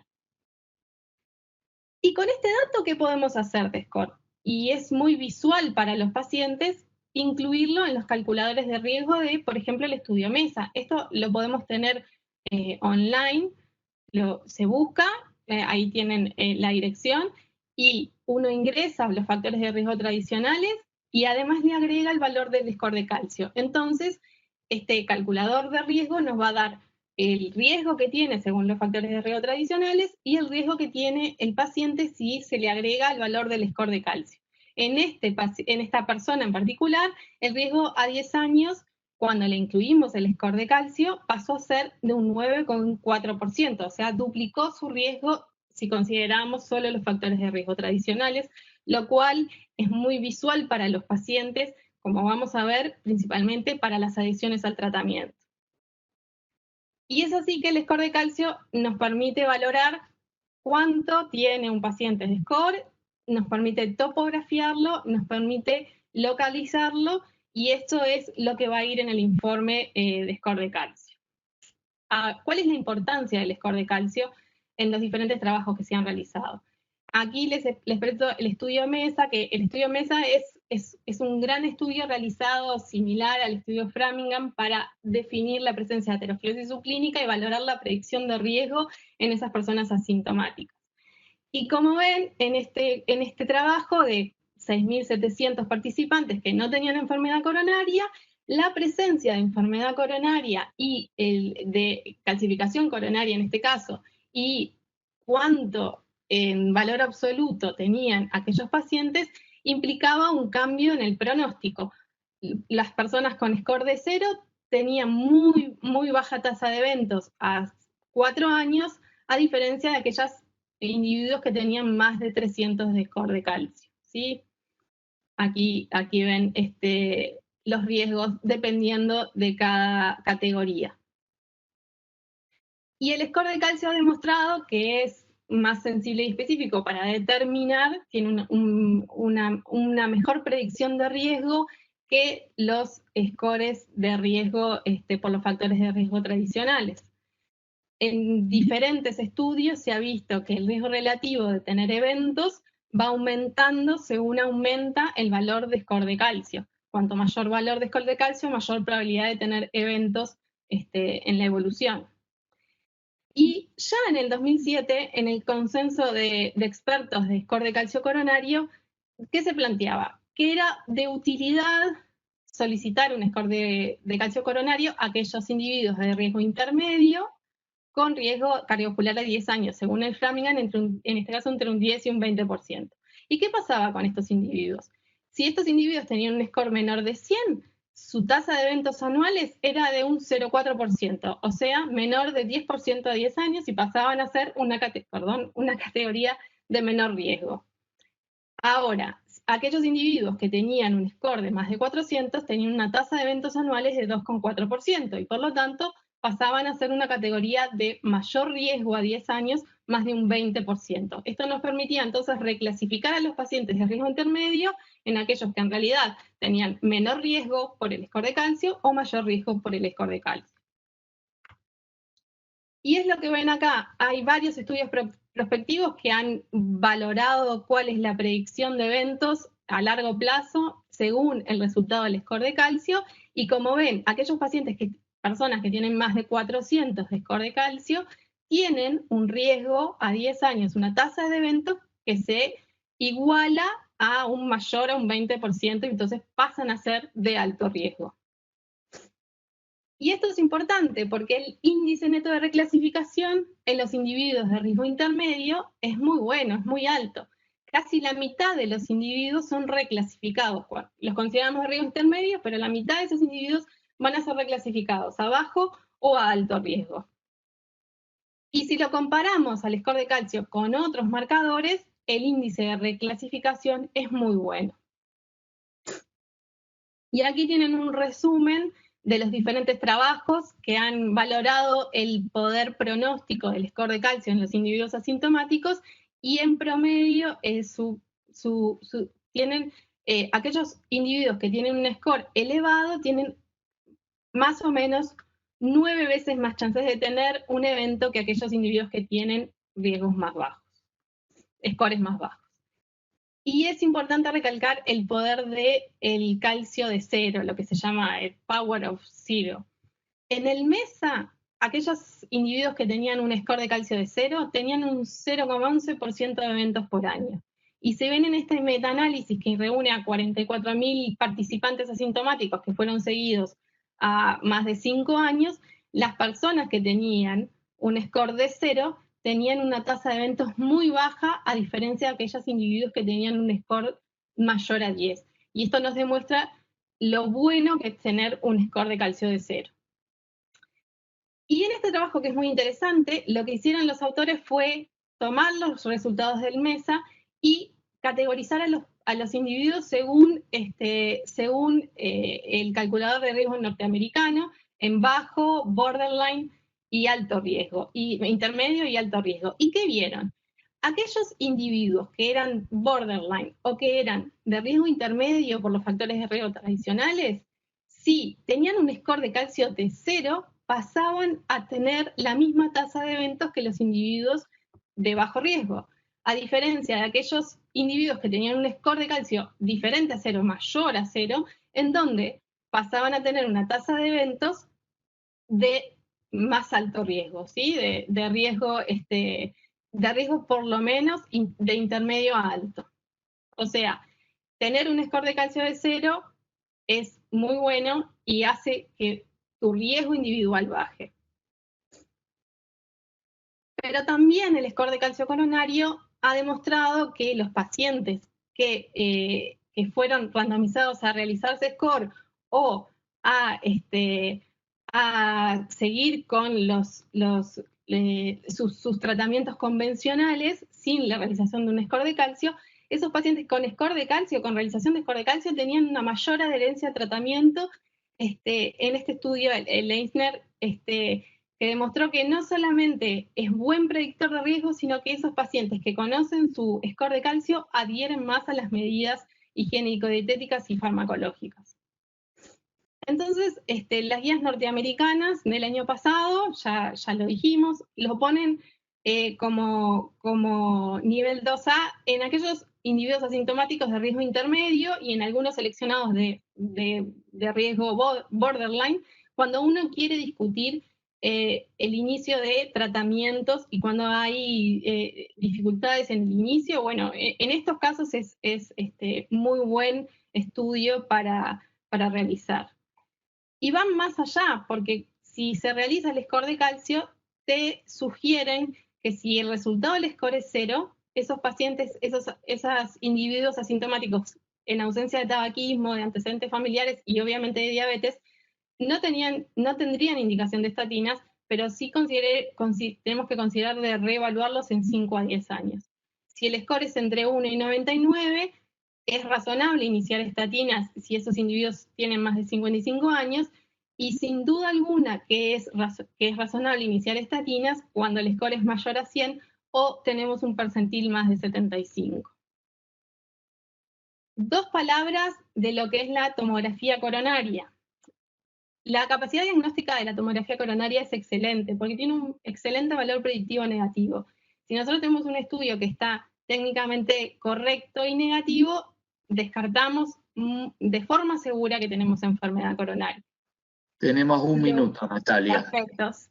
Y con este dato, ¿qué podemos hacer de score? Y es muy visual para los pacientes incluirlo en los calculadores de riesgo de, por ejemplo, el estudio MESA. Esto lo podemos tener online, se busca, ahí tienen la dirección, y uno ingresa los factores de riesgo tradicionales y además le agrega el valor del score de calcio. Entonces, este calculador de riesgo nos va a dar el riesgo que tiene según los factores de riesgo tradicionales y el riesgo que tiene el paciente si se le agrega el valor del score de calcio. En esta persona en particular, el riesgo a 10 años, cuando le incluimos el score de calcio, pasó a ser de un 9,4%, o sea, duplicó su riesgo si consideramos solo los factores de riesgo tradicionales, lo cual es muy visual para los pacientes, como vamos a ver, principalmente para las adhesiones al tratamiento. Y es así que el score de calcio nos permite valorar cuánto tiene un paciente de score, nos permite topografiarlo, nos permite localizarlo, y esto es lo que va a ir en el informe de score de calcio. ¿Cuál es la importancia del score de calcio en los diferentes trabajos que se han realizado? Aquí les presento el estudio MESA, que el estudio MESA es un gran estudio realizado similar al estudio Framingham para definir la presencia de aterosclerosis subclínica y valorar la predicción de riesgo en esas personas asintomáticas. Y como ven, en este trabajo de 6.700 participantes que no tenían enfermedad coronaria, la presencia de enfermedad coronaria y de calcificación coronaria en este caso, y cuánto en valor absoluto tenían aquellos pacientes, implicaba un cambio en el pronóstico. Las personas con score de 0 tenían muy, muy baja tasa de eventos a 4 años, a diferencia de aquellos individuos que tenían más de 300 de score de calcio, ¿sí? Aquí ven los riesgos dependiendo de cada categoría. Y el score de calcio ha demostrado que es más sensible y específico para determinar, tiene una mejor predicción de riesgo que los scores de riesgo por los factores de riesgo tradicionales. En diferentes estudios se ha visto que el riesgo relativo de tener eventos va aumentando según aumenta el valor de score de calcio. Cuanto mayor valor de score de calcio, mayor probabilidad de tener eventos en la evolución. Y ya en el 2007, en el consenso de expertos de score de calcio coronario, ¿qué se planteaba? Que era de utilidad solicitar un score de calcio coronario a aquellos individuos de riesgo intermedio con riesgo cardiovascular a 10 años, según el Framingham, en este caso entre un 10 y un 20%. ¿Y qué pasaba con estos individuos? Si estos individuos tenían un score menor de 100, su tasa de eventos anuales era de un 0,4%, o sea, menor de 10% a 10 años y pasaban a ser una categoría de menor riesgo. Ahora, aquellos individuos que tenían un score de más de 400 tenían una tasa de eventos anuales de 2,4% y por lo tanto pasaban a ser una categoría de mayor riesgo a 10 años, más de un 20%. Esto nos permitía entonces reclasificar a los pacientes de riesgo intermedio en aquellos que en realidad tenían menor riesgo por el score de calcio o mayor riesgo por el score de calcio. Y es lo que ven acá. Hay varios estudios prospectivos que han valorado cuál es la predicción de eventos a largo plazo según el resultado del score de calcio. Y como ven, aquellos personas que tienen más de 400 de score de calcio tienen un riesgo a 10 años, una tasa de eventos que se iguala a un mayor a un 20%, y entonces pasan a ser de alto riesgo. Y esto es importante porque el índice neto de reclasificación en los individuos de riesgo intermedio es muy bueno, es muy alto. Casi la mitad de los individuos son reclasificados. Los consideramos de riesgo intermedio, pero la mitad de esos individuos van a ser reclasificados a bajo o a alto riesgo. Y si lo comparamos al score de calcio con otros marcadores, el índice de reclasificación es muy bueno. Y aquí tienen un resumen de los diferentes trabajos que han valorado el poder pronóstico del score de calcio en los individuos asintomáticos, y en promedio tienen aquellos individuos que tienen un score elevado tienen más o menos 9 veces más chances de tener un evento que aquellos individuos que tienen riesgos más bajos, scores más bajos. Y es importante recalcar el poder del calcio de cero, lo que se llama el power of zero. En el MESA, aquellos individuos que tenían un score de calcio de cero tenían un 0,11% de eventos por año. Y se ven en este metaanálisis que reúne a 44.000 participantes asintomáticos que fueron seguidos a más de 5 años, las personas que tenían un score de cero tenían una tasa de eventos muy baja, a diferencia de aquellos individuos que tenían un score mayor a 10. Y esto nos demuestra lo bueno que es tener un score de calcio de cero. Y en este trabajo, que es muy interesante, lo que hicieron los autores fue tomar los resultados del MESA y categorizar a los individuos según el calculador de riesgo norteamericano, en bajo, borderline y alto riesgo, y intermedio y alto riesgo. ¿Y qué vieron? Aquellos individuos que eran borderline o que eran de riesgo intermedio por los factores de riesgo tradicionales, si tenían un score de calcio de 0, pasaban a tener la misma tasa de eventos que los individuos de bajo riesgo. A diferencia de aquellos individuos que tenían un score de calcio diferente a 0, mayor a 0, en donde pasaban a tener una tasa de eventos de más alto riesgo, ¿sí? de riesgo por lo menos de intermedio a alto. O sea, tener un score de calcio de 0 es muy bueno y hace que tu riesgo individual baje. Pero también el score de calcio coronario ha demostrado que los pacientes que fueron randomizados a realizarse score o a seguir con sus tratamientos convencionales sin la realización de un score de calcio, esos pacientes con score de calcio, con realización de score de calcio, tenían una mayor adherencia al tratamiento. En este estudio, el Leisner, que demostró que no solamente es buen predictor de riesgo, sino que esos pacientes que conocen su score de calcio adhieren más a las medidas higiénico-dietéticas y farmacológicas. Entonces, las guías norteamericanas del año pasado, ya lo dijimos, lo ponen como nivel 2A en aquellos individuos asintomáticos de riesgo intermedio y en algunos seleccionados de riesgo borderline, cuando uno quiere discutir el inicio de tratamientos y cuando hay dificultades en el inicio. Bueno, en estos casos es muy buen estudio para realizar. Y van más allá, porque si se realiza el score de calcio, te sugieren que si el resultado del score es 0, esos pacientes, esos individuos asintomáticos en ausencia de tabaquismo, de antecedentes familiares y obviamente de diabetes, no tendrían indicación de estatinas, pero sí tenemos que considerar de reevaluarlos en 5 a 10 años. Si el score es entre 1 y 99, es razonable iniciar estatinas si esos individuos tienen más de 55 años, y sin duda alguna que es razonable iniciar estatinas cuando el score es mayor a 100 o tenemos un percentil más de 75. 2 palabras de lo que es la tomografía coronaria. La capacidad diagnóstica de la tomografía coronaria es excelente, porque tiene un excelente valor predictivo negativo. Si nosotros tenemos un estudio que está técnicamente correcto y negativo, descartamos de forma segura que tenemos enfermedad coronaria. Tenemos un minuto, Natalia.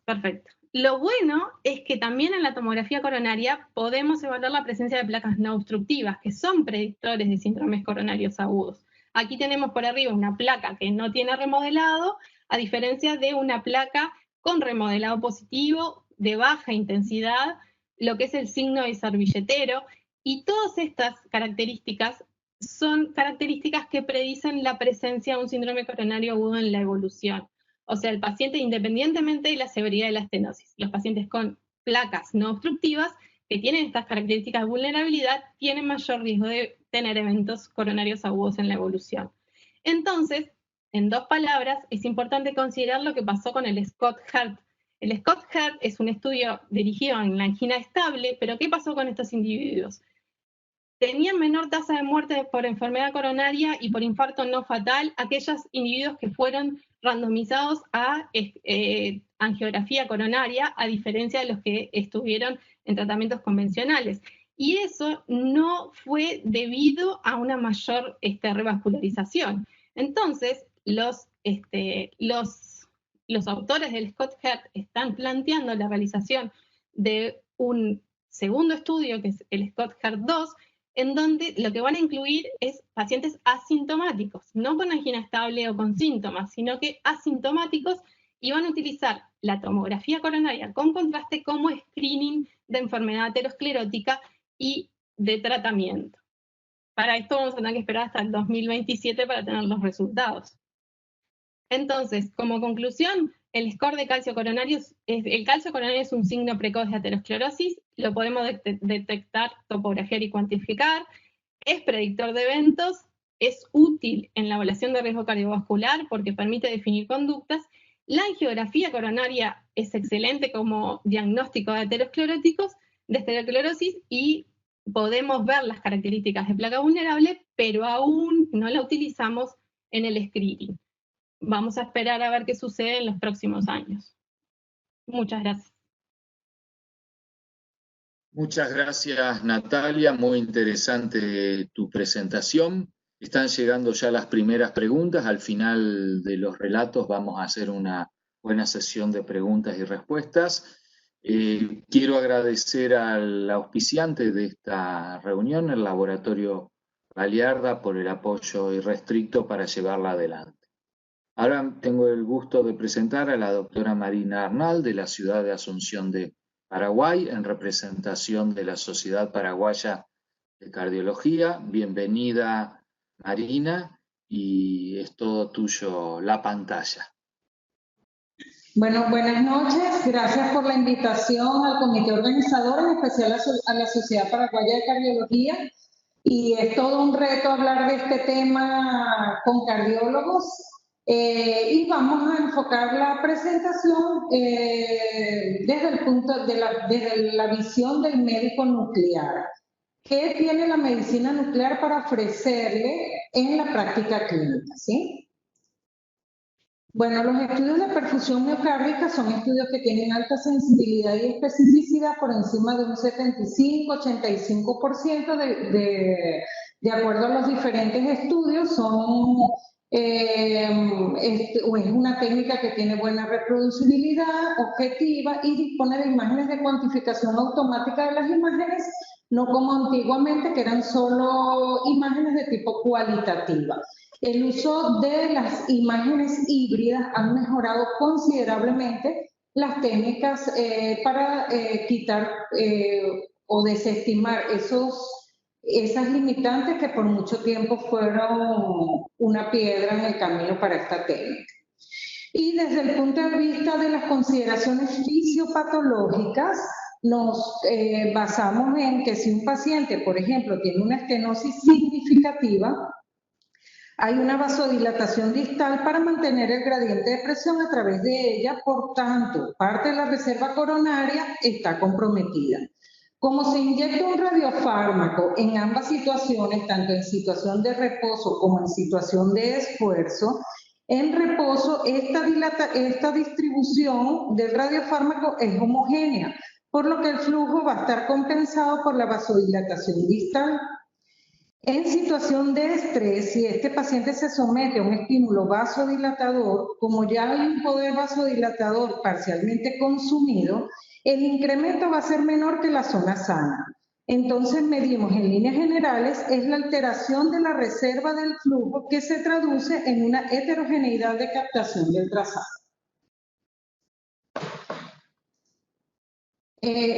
Perfecto. Lo bueno es que también en la tomografía coronaria podemos evaluar la presencia de placas no obstructivas, que son predictores de síndromes coronarios agudos. Aquí tenemos por arriba una placa que no tiene remodelado, a diferencia de una placa con remodelado positivo, de baja intensidad, lo que es el signo de servilletero, y todas estas características son características que predicen la presencia de un síndrome coronario agudo en la evolución. O sea, el paciente, independientemente de la severidad de la estenosis, los pacientes con placas no obstructivas que tienen estas características de vulnerabilidad tienen mayor riesgo de tener eventos coronarios agudos en la evolución. Entonces, en 2 palabras, es importante considerar lo que pasó con el Scott-Hart. El Scott-Hart es un estudio dirigido en la angina estable, pero ¿qué pasó con estos individuos? Tenían menor tasa de muerte por enfermedad coronaria y por infarto no fatal aquellos individuos que fueron randomizados a angiografía coronaria, a diferencia de los que estuvieron en tratamientos convencionales. Y eso no fue debido a una mayor revascularización. Entonces, los autores del Scott-Hart están planteando la realización de un segundo estudio, que es el Scott-Hart 2, en donde lo que van a incluir es pacientes asintomáticos, no con angina estable o con síntomas, sino que asintomáticos, y van a utilizar la tomografía coronaria con contraste como screening de enfermedad aterosclerótica y de tratamiento. Para esto vamos a tener que esperar hasta el 2027 para tener los resultados. Entonces, como conclusión, el score de calcio coronario, el calcio coronario es un signo precoz de aterosclerosis, lo podemos detectar, topografiar y cuantificar, es predictor de eventos, es útil en la evaluación de riesgo cardiovascular porque permite definir conductas. La angiografía coronaria es excelente como diagnóstico de esteroesclerosis, y podemos ver las características de placa vulnerable, pero aún no la utilizamos en el screening. Vamos a esperar a ver qué sucede en los próximos años. Muchas gracias. Muchas gracias, Natalia. Muy interesante tu presentación. Están llegando ya las primeras preguntas. Al final de los relatos vamos a hacer una buena sesión de preguntas y respuestas. Quiero agradecer al auspiciante de esta reunión, el Laboratorio Baliarda, por el apoyo irrestricto para llevarla adelante. Ahora tengo el gusto de presentar a la doctora Marina Arnal, de la ciudad de Asunción de Paraguay, en representación de la Sociedad Paraguaya de Cardiología. Bienvenida, Marina, y es todo tuyo la pantalla. Bueno, buenas noches. Gracias por la invitación al comité organizador, en especial a la Sociedad Paraguaya de Cardiología. Y es todo un reto hablar de este tema con cardiólogos. Y vamos a enfocar la presentación desde el punto desde la visión del médico nuclear. ¿Qué tiene la medicina nuclear para ofrecerle en la práctica clínica? ¿Sí? Bueno, los estudios de perfusión miocárdica son estudios que tienen alta sensibilidad y especificidad por encima de un 75-85% de acuerdo a los diferentes estudios. Es una técnica que tiene buena reproducibilidad, objetiva, y dispone de imágenes de cuantificación automática de las imágenes, no como antiguamente, que eran solo imágenes de tipo cualitativa. El uso de las imágenes híbridas han mejorado considerablemente las técnicas para quitar o desestimar esos esas limitantes que por mucho tiempo fueron una piedra en el camino para esta técnica. Y desde el punto de vista de las consideraciones fisiopatológicas, nos basamos en que si un paciente, por ejemplo, tiene una estenosis significativa, hay una vasodilatación distal para mantener el gradiente de presión a través de ella, por tanto, parte de la reserva coronaria está comprometida. Como se inyecta un radiofármaco en ambas situaciones, tanto en situación de reposo como en situación de esfuerzo, en reposo esta distribución del radiofármaco es homogénea, por lo que el flujo va a estar compensado por la vasodilatación distal. En situación de estrés, si este paciente se somete a un estímulo vasodilatador, como ya hay un poder vasodilatador parcialmente consumido, el incremento va a ser menor que la zona sana. Entonces medimos en líneas generales, es la alteración de la reserva del flujo que se traduce en una heterogeneidad de captación del trazado.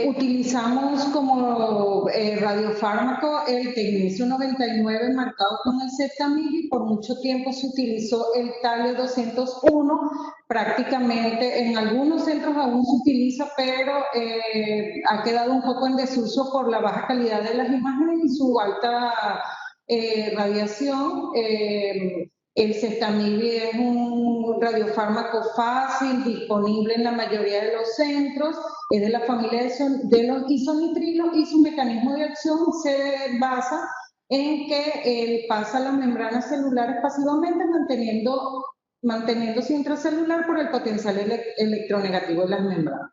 Utilizamos como radiofármaco el tecnesio 99 marcado con el Zetamib y por mucho tiempo se utilizó el Talio 201. Prácticamente en algunos centros aún se utiliza, pero ha quedado un poco en desuso por la baja calidad de las imágenes y su alta radiación. El Zetamib es un radiofármaco fácil, disponible en la mayoría de los centros, es de la familia de los isonitrilos y su mecanismo de acción se basa en que pasa las membranas celulares pasivamente manteniéndose intracelular por el potencial electronegativo de las membranas.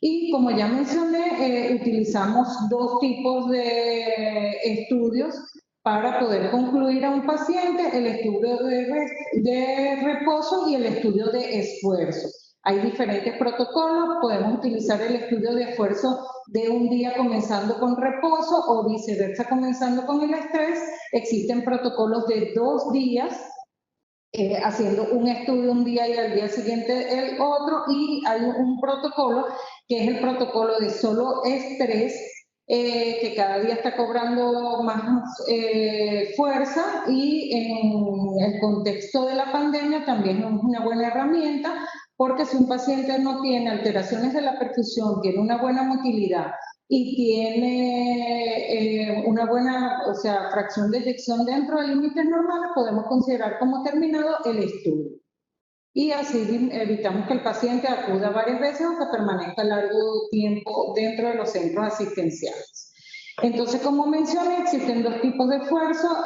Y como ya mencioné, utilizamos dos tipos de estudios para poder concluir a un paciente, el estudio de reposo y el estudio de esfuerzo. Hay diferentes protocolos, podemos utilizar el estudio de esfuerzo de un día comenzando con reposo o viceversa comenzando con el estrés. Existen protocolos de 2 días, haciendo un estudio un día y al día siguiente el otro, y hay un protocolo que es el protocolo de solo estrés, que cada día está cobrando más fuerza y en el contexto de la pandemia también es una buena herramienta, porque si un paciente no tiene alteraciones de la perfusión, tiene una buena motilidad y tiene una buena, fracción de eyección dentro de límites normales, podemos considerar como terminado el estudio. Y así evitamos que el paciente acuda varias veces o que permanezca largo tiempo dentro de los centros asistenciales. Entonces, como mencioné, existen 2 tipos de esfuerzo,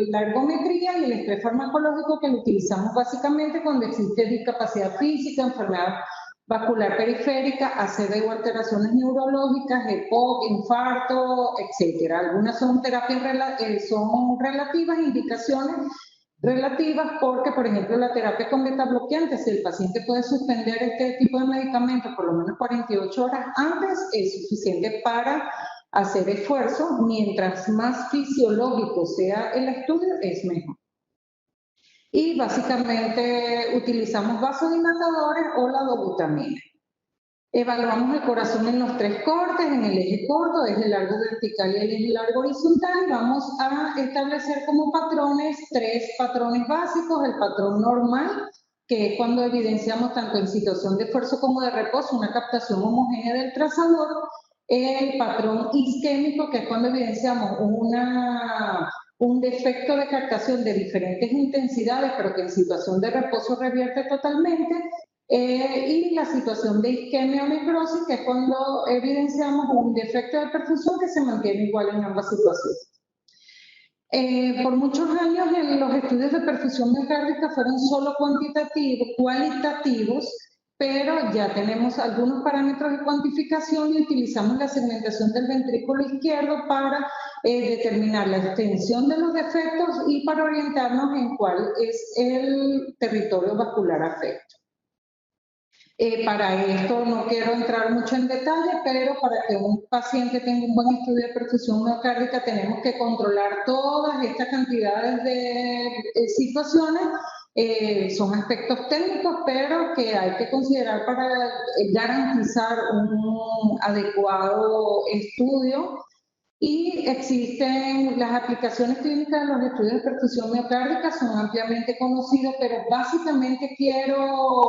la ergometría y el estrés farmacológico, que lo utilizamos básicamente cuando existe discapacidad física, enfermedad vascular periférica, ACV o alteraciones neurológicas, EPOC, infarto, etc. Algunas son terapias son relativas, indicaciones relativas, porque, por ejemplo, la terapia con betabloqueantes, si el paciente puede suspender este tipo de medicamentos por lo menos 48 horas antes, es suficiente para hacer esfuerzo. Mientras más fisiológico sea el estudio, es mejor. Y básicamente utilizamos vasodilatadores o la dobutamina. Evaluamos el corazón en los 3 cortes, en el eje corto, eje largo vertical y el eje largo horizontal, y vamos a establecer como patrones 3 patrones básicos: el patrón normal, que es cuando evidenciamos tanto en situación de esfuerzo como de reposo una captación homogénea del trazador; el patrón isquémico, que es cuando evidenciamos un defecto de captación de diferentes intensidades, pero que en situación de reposo revierte totalmente; y la situación de isquemia o necrosis, que es cuando evidenciamos un defecto de perfusión que se mantiene igual en ambas situaciones. Por muchos años los estudios de perfusión miocárdica fueron solo cualitativos, pero ya tenemos algunos parámetros de cuantificación y utilizamos la segmentación del ventrículo izquierdo para determinar la extensión de los defectos y para orientarnos en cuál es el territorio vascular afecto. Para esto no quiero entrar mucho en detalle, pero para que un paciente tenga un buen estudio de perfusión miocárdica tenemos que controlar todas estas cantidades de situaciones. Son aspectos técnicos, pero que hay que considerar para garantizar un adecuado estudio Y existen las aplicaciones clínicas de los estudios de perfusión miocárdica, son ampliamente conocidos, pero básicamente quiero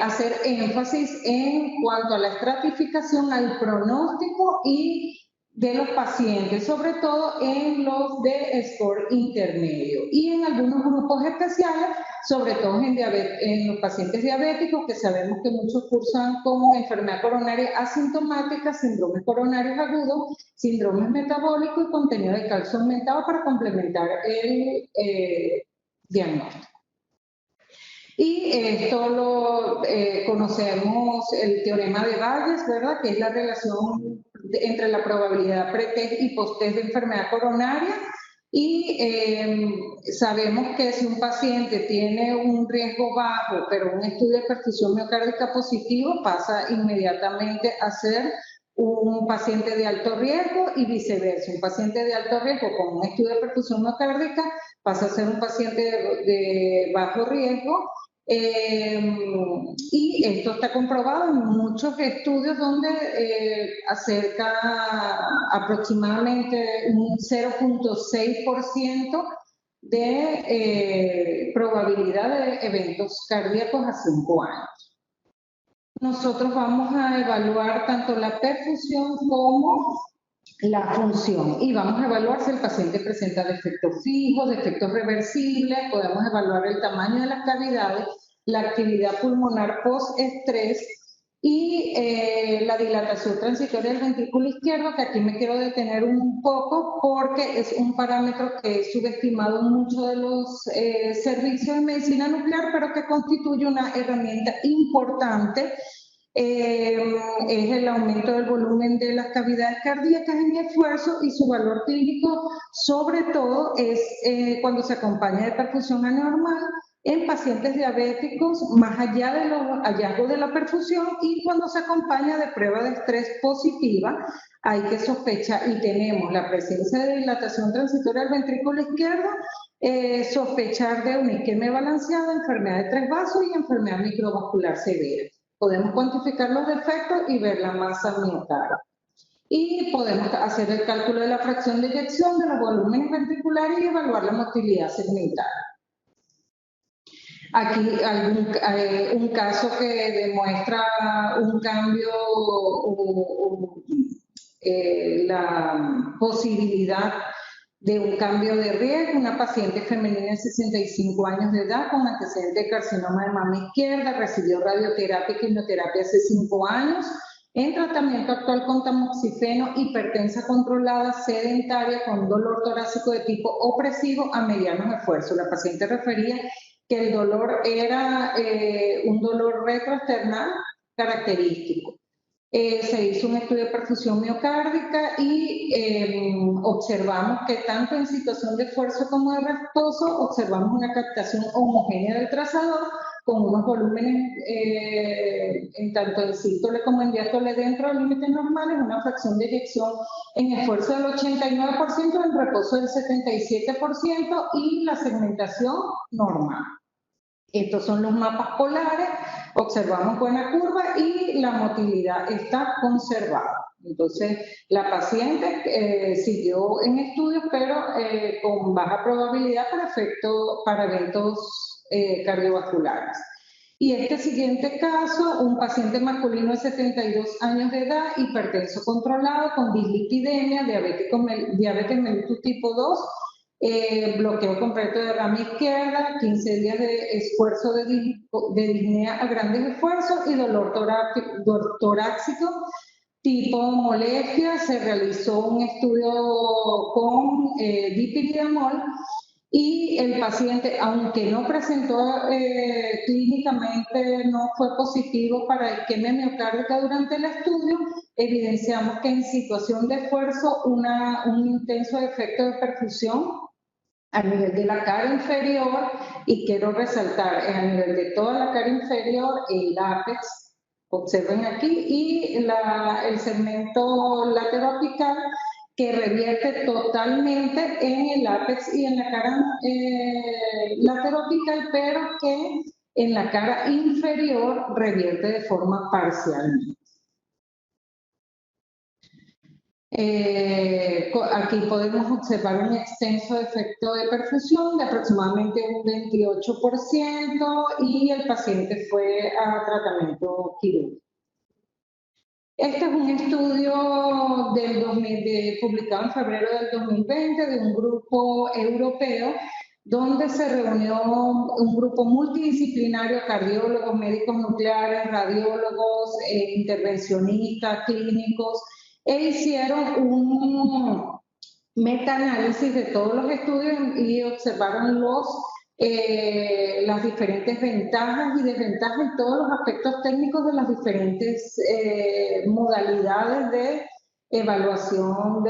hacer énfasis en cuanto a la estratificación, al pronóstico y de los pacientes, sobre todo en los de score intermedio y en algunos grupos especiales, sobre todo en los pacientes diabéticos, que sabemos que muchos cursan con enfermedad coronaria asintomática, síndromes coronarios agudos, síndromes metabólicos y contenido de calcio aumentado para complementar el diagnóstico. Y esto lo conocemos, el teorema de Bayes, ¿verdad? Que es la relación entre la probabilidad pre-test y post-test de enfermedad coronaria. Y sabemos que si un paciente tiene un riesgo bajo, pero un estudio de perfusión miocárdica positivo, pasa inmediatamente a ser un paciente de alto riesgo y viceversa. Un paciente de alto riesgo con un estudio de perfusión miocárdica pasa a ser un paciente de bajo riesgo. Y esto está comprobado en muchos estudios donde acerca aproximadamente un 0.6% de probabilidad de eventos cardíacos a 5 años. Nosotros vamos a evaluar tanto la perfusión como la función y vamos a evaluar si el paciente presenta defectos fijos, defectos reversibles, podemos evaluar el tamaño de las cavidades, la actividad pulmonar post-estrés y la dilatación transitoria del ventrículo izquierdo, que aquí me quiero detener un poco porque es un parámetro que es subestimado en muchos de los servicios de medicina nuclear, pero que constituye una herramienta importante. Es el aumento del volumen de las cavidades cardíacas en esfuerzo y su valor clínico, sobre todo, es cuando se acompaña de perfusión anormal en pacientes diabéticos, más allá de los hallazgos de la perfusión, y cuando se acompaña de prueba de estrés positiva, hay que sospechar, y tenemos la presencia de dilatación transitoria del ventrículo izquierdo, sospechar de una isquemia balanceada, enfermedad de 3 vasos y enfermedad microvascular severa. Podemos cuantificar los defectos y ver la masa miocardial. Y podemos hacer el cálculo de la fracción de eyección de los volúmenes ventriculares y evaluar la motilidad segmental. Aquí un caso que demuestra un cambio la posibilidad de un cambio de riesgo, una paciente femenina de 65 años de edad con antecedente de carcinoma de mama izquierda, recibió radioterapia y quimioterapia hace 5 años, en tratamiento actual con tamoxifeno, hipertensa controlada, sedentaria, con dolor torácico de tipo opresivo a medianos esfuerzos. La paciente refería que el dolor era un dolor retroesternal característico. Se hizo un estudio de perfusión miocárdica y observamos que tanto en situación de esfuerzo como de reposo observamos una captación homogénea del trazador con unos volúmenes en tanto en sístole como en diástole dentro de límites normales, una fracción de eyección en esfuerzo del 89%, en reposo del 77% y la segmentación normal. Estos son los mapas polares, observamos buena curva y la motilidad está conservada. Entonces, la paciente siguió en estudios, pero con baja probabilidad para eventos cardiovasculares. Y este siguiente caso, un paciente masculino de 72 años de edad, hipertenso controlado, con dislipidemia, diabetes mellitus tipo 2, bloqueo completo de rama izquierda, 15 días de esfuerzo de disnea a grandes esfuerzos y dolor torácico tipo molestia. Se realizó un estudio con dipiridiamol y el paciente, aunque no presentó clínicamente, no fue positivo para isquemia miocárdica durante el estudio, evidenciamos que en situación de esfuerzo un intenso efecto de perfusión a nivel de la cara inferior, y quiero resaltar, a nivel de toda la cara inferior, el ápex, observen aquí, y el segmento lateroapical, que revierte totalmente en el ápex y en la cara lateroapical, pero que en la cara inferior revierte de forma parcial. Aquí podemos observar un extenso efecto de perfusión de aproximadamente un 28% y el paciente fue a tratamiento quirúrgico. Este es un estudio publicado en febrero del 2020 de un grupo europeo donde se reunió un grupo multidisciplinario, cardiólogos, médicos nucleares, radiólogos, intervencionistas, clínicos, e hicieron un metaanálisis de todos los estudios y observaron las diferentes ventajas y desventajas y todos los aspectos técnicos de las diferentes modalidades de evaluación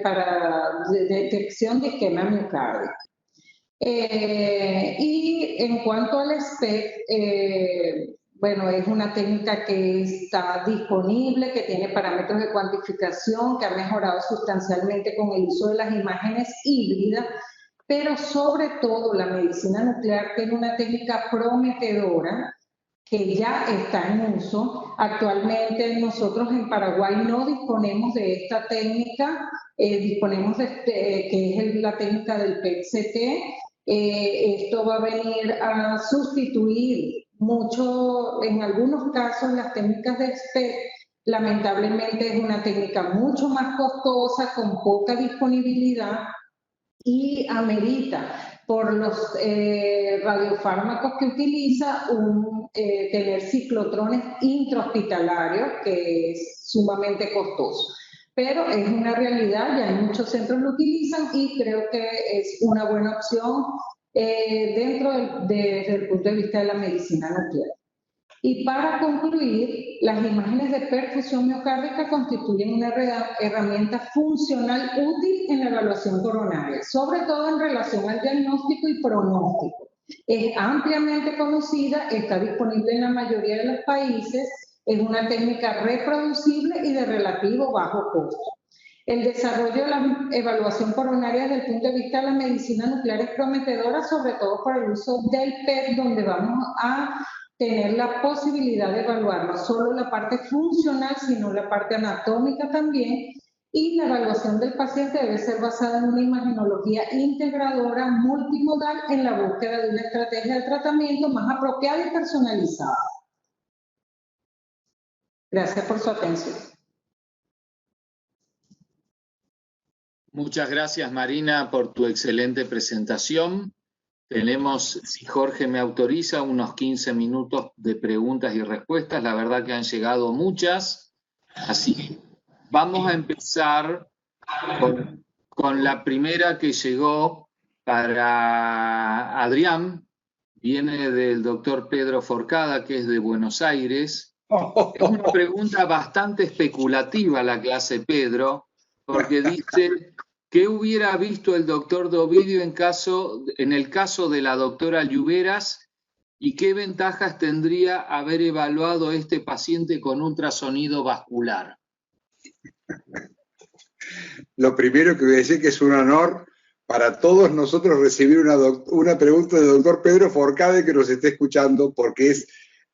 para detección de isquemia miocárdica. Y en cuanto al SPECT, bueno, es una técnica que está disponible, que tiene parámetros de cuantificación, que ha mejorado sustancialmente con el uso de las imágenes híbridas, pero sobre todo la medicina nuclear tiene una técnica prometedora que ya está en uso. Actualmente nosotros en Paraguay no disponemos de esta técnica, disponemos que es la técnica del PET-CT. Esto va a venir a sustituir mucho, en algunos casos, las técnicas de SPECT. Lamentablemente es una técnica mucho más costosa, con poca disponibilidad y amerita por los radiofármacos que utiliza tener ciclotrones intrahospitalarios, que es sumamente costoso. Pero es una realidad, ya muchos centros lo utilizan y creo que es una buena opción desde el punto de vista de la medicina nuclear. Y para concluir, las imágenes de perfusión miocárdica constituyen una herramienta funcional útil en la evaluación coronaria, sobre todo en relación al diagnóstico y pronóstico. Es ampliamente conocida, está disponible en la mayoría de los países, es una técnica reproducible y de relativo bajo costo. El desarrollo de la evaluación coronaria desde el punto de vista de la medicina nuclear es prometedora, sobre todo por el uso del PET, donde vamos a tener la posibilidad de evaluar no solo la parte funcional, sino la parte anatómica también, y la evaluación del paciente debe ser basada en una imagenología integradora multimodal en la búsqueda de una estrategia de tratamiento más apropiada y personalizada. Gracias por su atención. Muchas gracias, Marina, por tu excelente presentación. Tenemos, si Jorge me autoriza, unos 15 minutos de preguntas y respuestas. La verdad que han llegado muchas. Así que vamos a empezar con la primera que llegó para Adrián. Viene del doctor Pedro Forcada, que es de Buenos Aires. Es una pregunta bastante especulativa la que hace Pedro, porque dice: ¿qué hubiera visto el doctor Dovidio en el caso de la doctora Lluveras y qué ventajas tendría haber evaluado a este paciente con ultrasonido vascular? Lo primero que voy a decir que es un honor para todos nosotros recibir una pregunta del doctor Pedro Forcade que nos esté escuchando, porque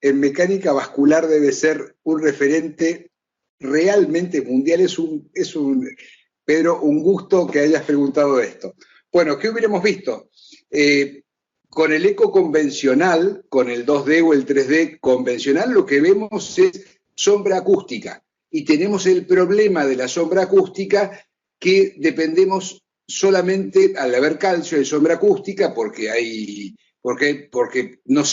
en mecánica vascular debe ser un referente realmente mundial. Pedro, un gusto que hayas preguntado esto. Bueno, ¿qué hubiéramos visto? Con el eco convencional, con el 2D o el 3D convencional, lo que vemos es sombra acústica. Y tenemos el problema de la sombra acústica, que dependemos solamente, al haber calcio de sombra acústica, porque no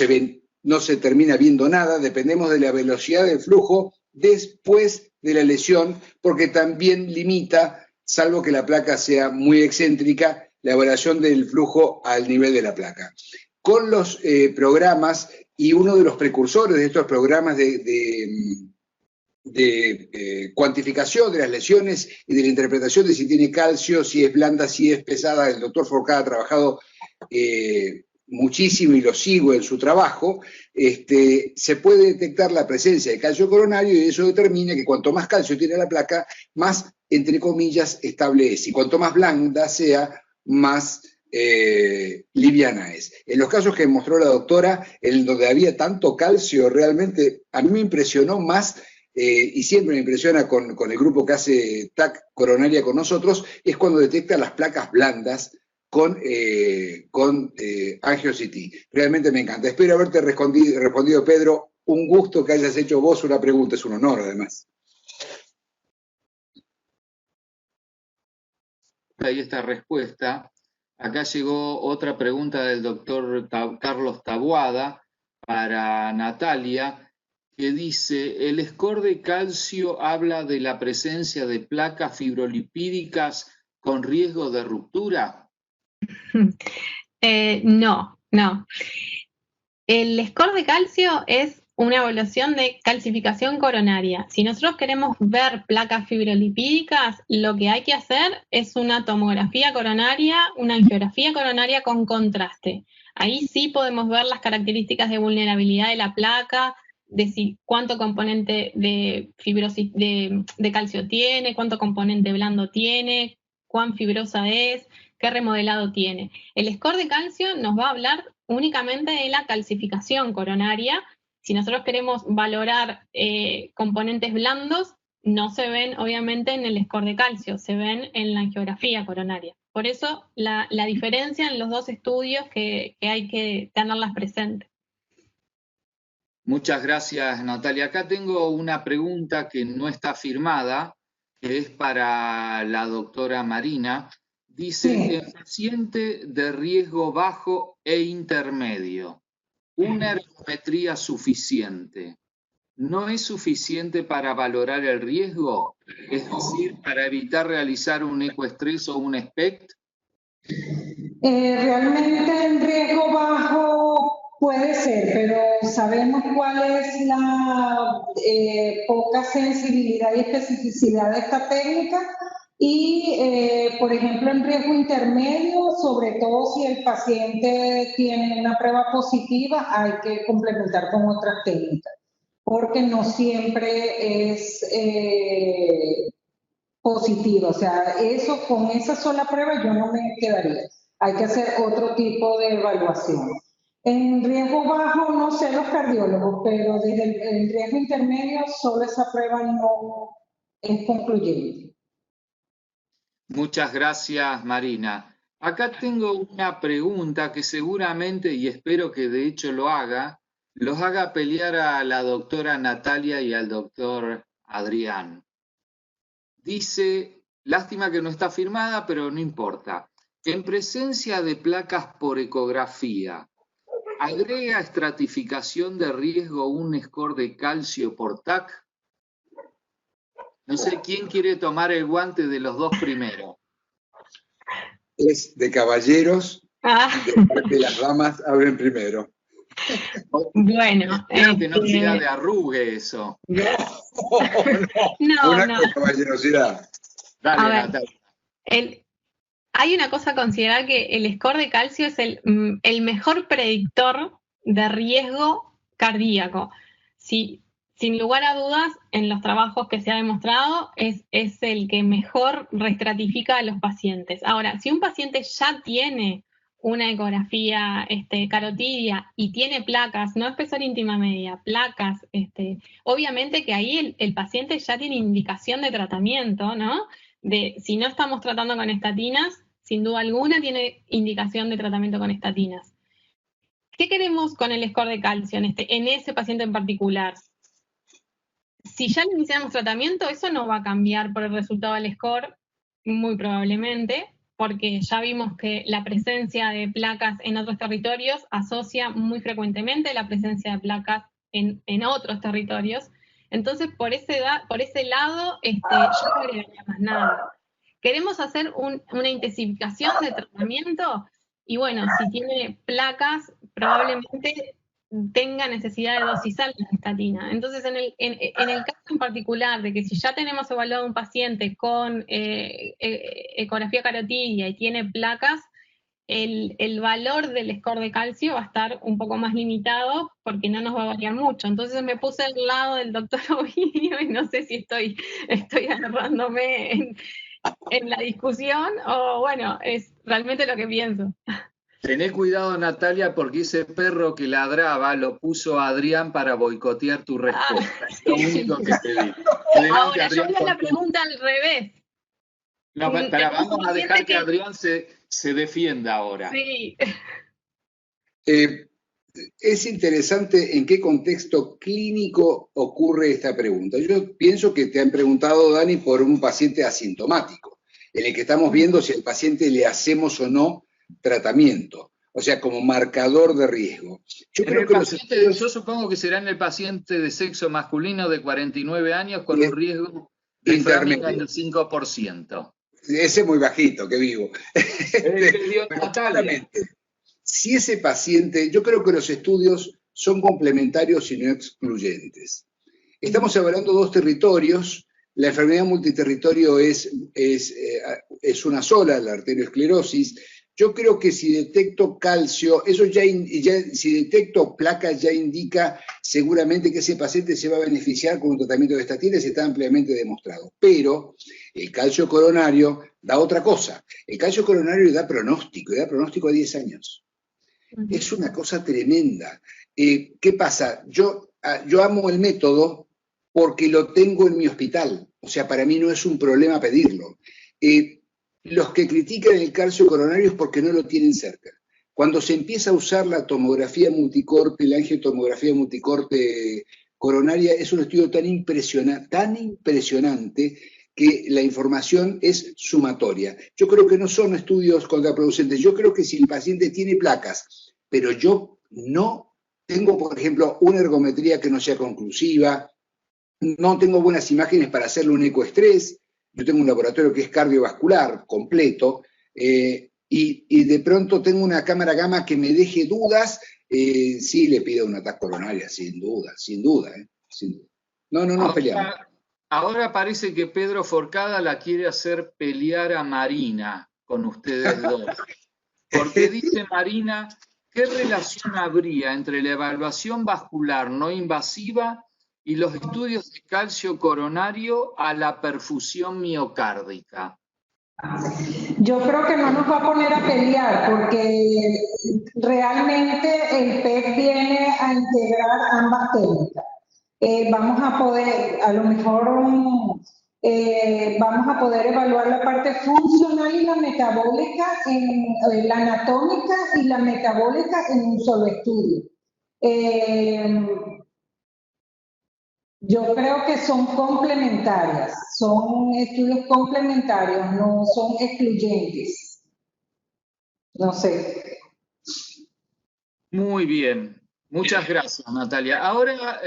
se termina viendo nada, dependemos de la velocidad del flujo después de la lesión, porque también limita, salvo que la placa sea muy excéntrica, la variación del flujo al nivel de la placa. Con los programas, y uno de los precursores de estos programas de cuantificación de las lesiones y de la interpretación de si tiene calcio, si es blanda, si es pesada, el doctor Forcada ha trabajado muchísimo y lo sigo en su trabajo. Se puede detectar la presencia de calcio coronario y eso determina que cuanto más calcio tiene la placa, más, entre comillas, estable es. Y cuanto más blanda sea, más liviana es. En los casos que mostró la doctora, en donde había tanto calcio, realmente a mí me impresionó más y siempre me impresiona con el grupo que hace TAC coronaria con nosotros, es cuando detecta las placas blandas con AngioCT. Realmente me encanta. Espero haberte respondido, Pedro. Un gusto que hayas hecho vos una pregunta, es un honor además. Ahí esta respuesta. Acá llegó otra pregunta del doctor Carlos Taboada para Natalia, que dice, ¿el score de calcio habla de la presencia de placas fibrolipídicas con riesgo de ruptura? No. El score de calcio es una evaluación de calcificación coronaria. Si nosotros queremos ver placas fibrolipídicas, lo que hay que hacer es una tomografía coronaria, una angiografía coronaria con contraste. Ahí sí podemos ver las características de vulnerabilidad de la placa, de cuánto componente de fibrosis de calcio tiene, cuánto componente blando tiene, cuán fibrosa es, qué remodelado tiene. El score de calcio nos va a hablar únicamente de la calcificación coronaria. Si nosotros queremos valorar componentes blandos, no se ven obviamente en el score de calcio, se ven en la angiografía coronaria. Por eso la diferencia en los dos estudios que hay que tenerlas presentes. Muchas gracias, Natalia. Acá tengo una pregunta que no está firmada, que es para la doctora Marina. Dice, en paciente de riesgo bajo e intermedio, una ergometría suficiente, ¿no es suficiente para valorar el riesgo? Es decir, para evitar realizar un ecoestrés o un SPECT. Realmente en riesgo bajo puede ser, pero sabemos cuál es la poca sensibilidad y especificidad de esta técnica. Y, por ejemplo, en riesgo intermedio, sobre todo si el paciente tiene una prueba positiva, hay que complementar con otras técnicas, porque no siempre es positiva. O sea, con esa sola prueba yo no me quedaría. Hay que hacer otro tipo de evaluación. En riesgo bajo, no sé los cardiólogos, pero desde el riesgo intermedio, solo esa prueba no es concluyente. Muchas gracias, Marina. Acá tengo una pregunta que seguramente, y espero que de hecho los haga pelear a la doctora Natalia y al doctor Adrián. Dice, lástima que no está firmada, pero no importa. En presencia de placas por ecografía, ¿agrega estratificación de riesgo un score de calcio por TAC? No sé quién quiere tomar el guante de los dos primeros. Es de caballeros, de las damas hablen primero. Bueno. Espero que no sea de arrugue eso. No. Una caballerosidad. Dale, Natalia. Hay una cosa a considerar, que el score de calcio es el mejor predictor de riesgo cardíaco. Sin lugar a dudas, en los trabajos que se ha demostrado, es el que mejor restratifica a los pacientes. Ahora, si un paciente ya tiene una ecografía carotidia y tiene placas, no espesor íntima media, placas, obviamente que ahí el paciente ya tiene indicación de tratamiento, ¿no? Si no estamos tratando con estatinas, sin duda alguna tiene indicación de tratamiento con estatinas. ¿Qué queremos con el score de calcio en ese paciente en particular? Si ya le iniciamos tratamiento, eso no va a cambiar por el resultado del score, muy probablemente, porque ya vimos que la presencia de placas en otros territorios asocia muy frecuentemente la presencia de placas en otros territorios. Entonces, por ese lado, yo no agregaría más nada. Queremos hacer una intensificación de tratamiento, y bueno, si tiene placas, probablemente tenga necesidad de dosizar la estatina. Entonces, en el caso en particular de que si ya tenemos evaluado un paciente con ecografía carotidia y tiene placas, el valor del score de calcio va a estar un poco más limitado porque no nos va a variar mucho. Entonces me puse al lado del doctor Ovidio y no sé si estoy agarrándome en la discusión o bueno, es realmente lo que pienso. Tené cuidado, Natalia, porque ese perro que ladraba lo puso Adrián para boicotear tu respuesta. Es lo único que te digo. Adelante, Ahora, yo Adrián, hago la pregunta al revés. No, pero vamos a dejar que Adrián se defienda ahora. Sí. Es interesante en qué contexto clínico ocurre esta pregunta. Yo pienso que te han preguntado, Dani, por un paciente asintomático, en el que estamos viendo si al paciente le hacemos o no tratamiento, o sea, como marcador de riesgo. Yo supongo que será en el paciente de sexo masculino de 49 años con un riesgo de Framingham del 5%. Ese es muy bajito, que vivo. Si ese paciente, yo creo que los estudios son complementarios y no excluyentes. Estamos hablando de dos territorios. La enfermedad multiterritorio es una sola, la arteriosclerosis. Yo creo que si detecto calcio, eso si detecto placas ya indica seguramente que ese paciente se va a beneficiar con un tratamiento de estatinas, está ampliamente demostrado. Pero el calcio coronario da otra cosa. El calcio coronario da pronóstico a 10 años. Es una cosa tremenda. ¿Qué pasa? Yo amo el método porque lo tengo en mi hospital. O sea, para mí no es un problema pedirlo. Los que critican el calcio coronario es porque no lo tienen cerca. Cuando se empieza a usar la tomografía multicorte, la angiotomografía multicorte coronaria, es un estudio tan impresionante que la información es sumatoria. Yo creo que no son estudios contraproducentes. Yo creo que si el paciente tiene placas, pero yo no tengo, por ejemplo, una ergometría que no sea conclusiva, no tengo buenas imágenes para hacerle un ecoestrés, yo tengo un laboratorio que es cardiovascular completo, y de pronto tengo una cámara gamma que me deje dudas, sí le pido una TAC coronaria, sin duda. No peleamos. Ahora parece que Pedro Forcada la quiere hacer pelear a Marina con ustedes dos. Porque dice Marina, ¿qué relación habría entre la evaluación vascular no invasiva y los estudios de calcio coronario a la perfusión miocárdica? Yo creo que no nos va a poner a pelear porque realmente el PET viene a integrar ambas técnicas. Vamos a poder, a lo mejor vamos a poder evaluar la parte funcional y la metabólica, la anatómica y la metabólica en un solo estudio. Yo creo que son complementarias, son estudios complementarios, no son excluyentes. No sé. Muy bien. Muchas gracias, Natalia. Ahora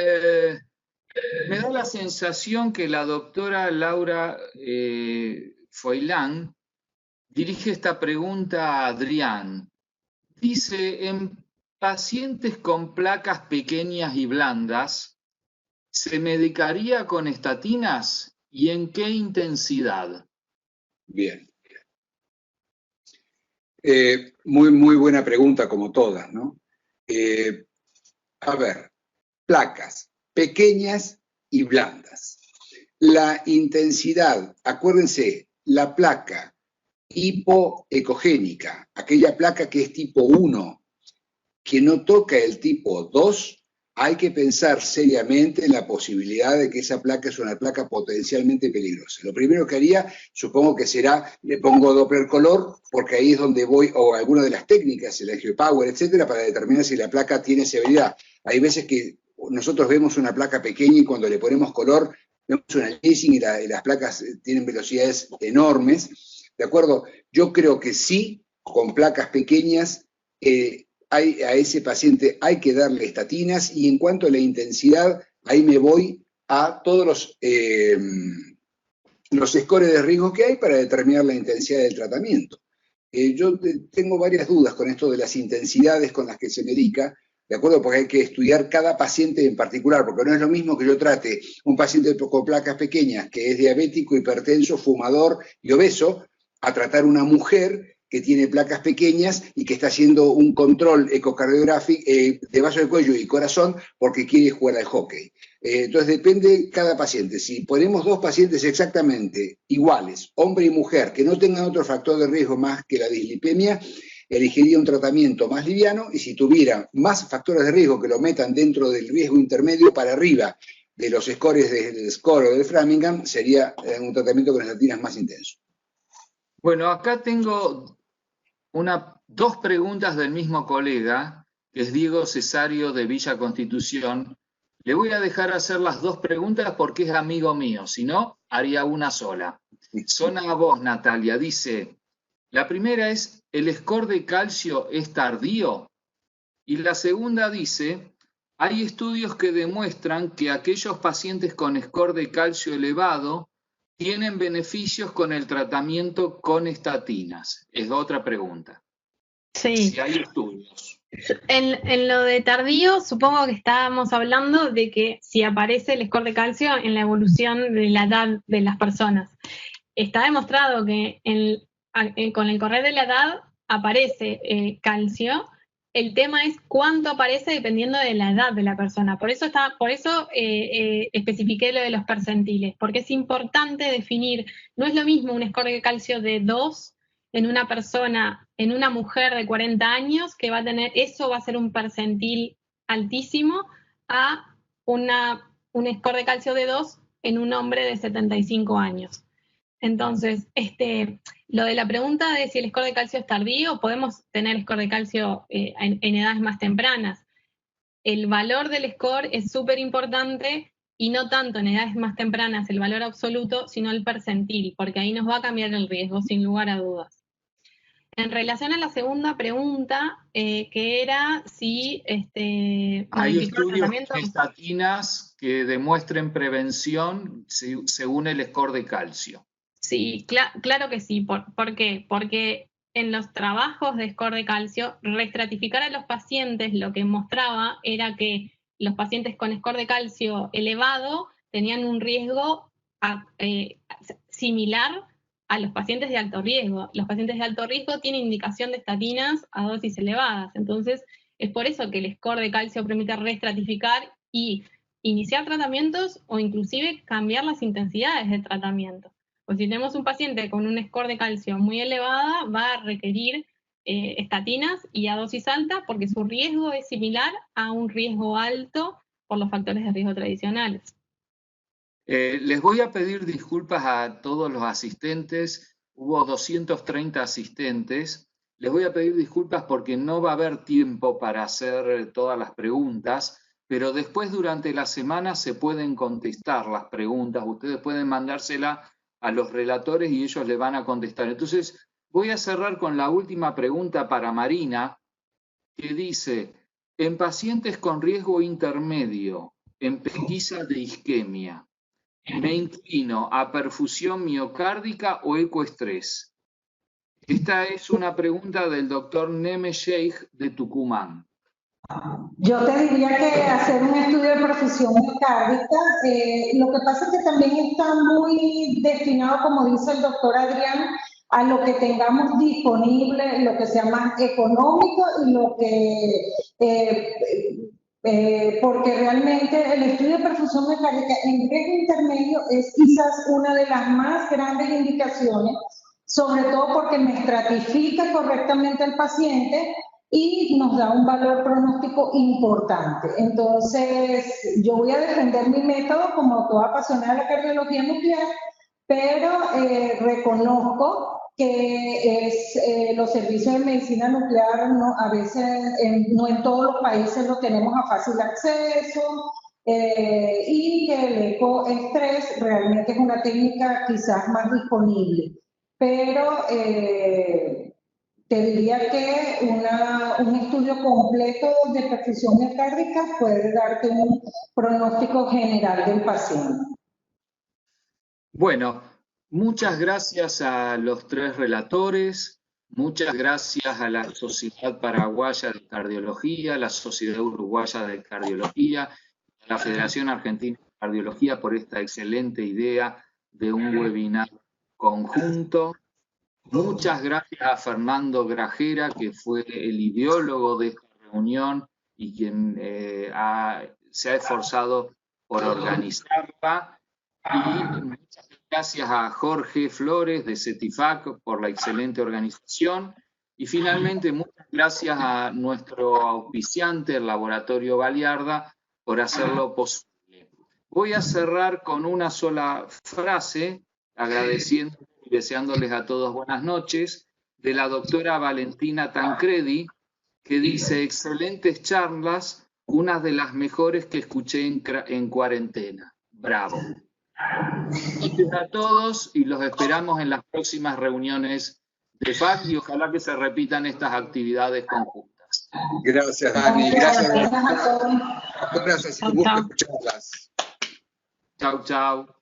me da la sensación que la doctora Laura Foilán dirige esta pregunta a Adrián. Dice, en pacientes con placas pequeñas y blandas, ¿se medicaría con estatinas y en qué intensidad? Bien. Muy buena pregunta, como todas, ¿no? A ver, placas pequeñas y blandas. La intensidad, acuérdense, la placa hipoecogénica, aquella placa que es tipo 1, que no toca el tipo 2, hay que pensar seriamente en la posibilidad de que esa placa es una placa potencialmente peligrosa. Lo primero que haría, supongo que será, le pongo Doppler color, porque ahí es donde voy, o alguna de las técnicas, el angiopower, etcétera, para determinar si la placa tiene severidad. Hay veces que nosotros vemos una placa pequeña y cuando le ponemos color, vemos un análisis y las placas tienen velocidades enormes, ¿de acuerdo? Yo creo que sí, con placas pequeñas, a ese paciente hay que darle estatinas, y en cuanto a la intensidad, ahí me voy a todos los scores de riesgo que hay para determinar la intensidad del tratamiento. Yo tengo varias dudas con esto de las intensidades con las que se medica, ¿de acuerdo? Porque hay que estudiar cada paciente en particular, porque no es lo mismo que yo trate un paciente con placas pequeñas que es diabético, hipertenso, fumador y obeso, a tratar una mujer que tiene placas pequeñas y que está haciendo un control ecocardiográfico de vaso de cuello y corazón porque quiere jugar al hockey. Entonces depende cada paciente. Si ponemos dos pacientes exactamente iguales, hombre y mujer, que no tengan otro factor de riesgo más que la dislipemia, elegiría un tratamiento más liviano, y si tuviera más factores de riesgo que lo metan dentro del riesgo intermedio para arriba de los scores del score o del Framingham, sería un tratamiento con estatinas más intenso. Bueno, acá tengo dos preguntas del mismo colega, que es Diego Cesario de Villa Constitución. Le voy a dejar hacer las dos preguntas porque es amigo mío, si no, haría una sola. Son a vos, Natalia. Dice, la primera es, ¿el score de calcio es tardío? Y la segunda dice, hay estudios que demuestran que aquellos pacientes con score de calcio elevado tienen beneficios con el tratamiento con estatinas. Es otra pregunta. Sí. Si hay estudios. En lo de tardío, supongo que estábamos hablando de que si aparece el score de calcio en la evolución de la edad de las personas. Está demostrado que con el correr de la edad aparece calcio. El tema es cuánto aparece dependiendo de la edad de la persona. Por eso especifiqué lo de los percentiles, porque es importante definir, no es lo mismo un score de calcio de 2 en una persona, en una mujer de 40 años, que va a tener, eso va a ser un percentil altísimo, a un score de calcio de 2 en un hombre de 75 años. Entonces, lo de la pregunta de si el score de calcio es tardío, podemos tener score de calcio en edades más tempranas. El valor del score es súper importante, y no tanto en edades más tempranas el valor absoluto, sino el percentil, porque ahí nos va a cambiar el riesgo, sin lugar a dudas. En relación a la segunda pregunta, que era si hay estudios con estatinas que demuestren prevención según el score de calcio. Sí, claro que sí. ¿Por qué? Porque en los trabajos de score de calcio, reestratificar a los pacientes lo que mostraba era que los pacientes con score de calcio elevado tenían un riesgo similar a los pacientes de alto riesgo. Los pacientes de alto riesgo tienen indicación de estatinas a dosis elevadas. Entonces, es por eso que el score de calcio permite reestratificar y iniciar tratamientos o inclusive cambiar las intensidades de tratamiento. Pues si tenemos un paciente con un score de calcio muy elevada, va a requerir estatinas y a dosis alta, porque su riesgo es similar a un riesgo alto por los factores de riesgo tradicionales. Les voy a pedir disculpas a todos los asistentes. Hubo 230 asistentes. Les voy a pedir disculpas porque no va a haber tiempo para hacer todas las preguntas, pero después durante la semana se pueden contestar las preguntas. Ustedes pueden mandárselas a los relatores y ellos le van a contestar. Entonces, voy a cerrar con la última pregunta para Marina, que dice, en pacientes con riesgo intermedio, en pesquisa de isquemia, ¿me inclino a perfusión miocárdica o ecoestrés? Esta es una pregunta del doctor Neme Sheikh de Tucumán. Yo te diría que hacer un estudio de perfusión miocárdica, lo que pasa es que también está muy destinado, como dice el doctor Adrián, a lo que tengamos disponible, lo que sea más económico y lo que... porque realmente el estudio de perfusión miocárdica en riesgo intermedio es quizás una de las más grandes indicaciones, sobre todo porque me estratifica correctamente al paciente y nos da un valor pronóstico importante. Entonces, yo voy a defender mi método como toda apasionada de la cardiología nuclear, pero reconozco que los servicios de medicina nuclear a veces no en todos los países lo tenemos a fácil acceso, y que el ecoestrés realmente es una técnica quizás más disponible. Pero te diría que un estudio completo de perfusión miocárdica puede darte un pronóstico general del paciente. Bueno, muchas gracias a los tres relatores, muchas gracias a la Sociedad Paraguaya de Cardiología, la Sociedad Uruguaya de Cardiología, a la Federación Argentina de Cardiología por esta excelente idea de un webinar conjunto. Muchas gracias a Fernando Grajera, que fue el ideólogo de esta reunión y quien se ha esforzado por organizarla. Y muchas gracias a Jorge Flores de CETIFAC por la excelente organización. Y finalmente, muchas gracias a nuestro auspiciante, el Laboratorio Baliarda, por hacerlo posible. Voy a cerrar con una sola frase, agradeciendo y deseándoles a todos buenas noches, de la doctora Valentina Tancredi, que dice: excelentes charlas, una de las mejores que escuché en cuarentena. Bravo. Gracias a todos y los esperamos en las próximas reuniones de FAC y ojalá que se repitan estas actividades conjuntas. Gracias, Dani. Gracias a todos. Gracias. Chau, chau. Escucharlas. Chau, chau.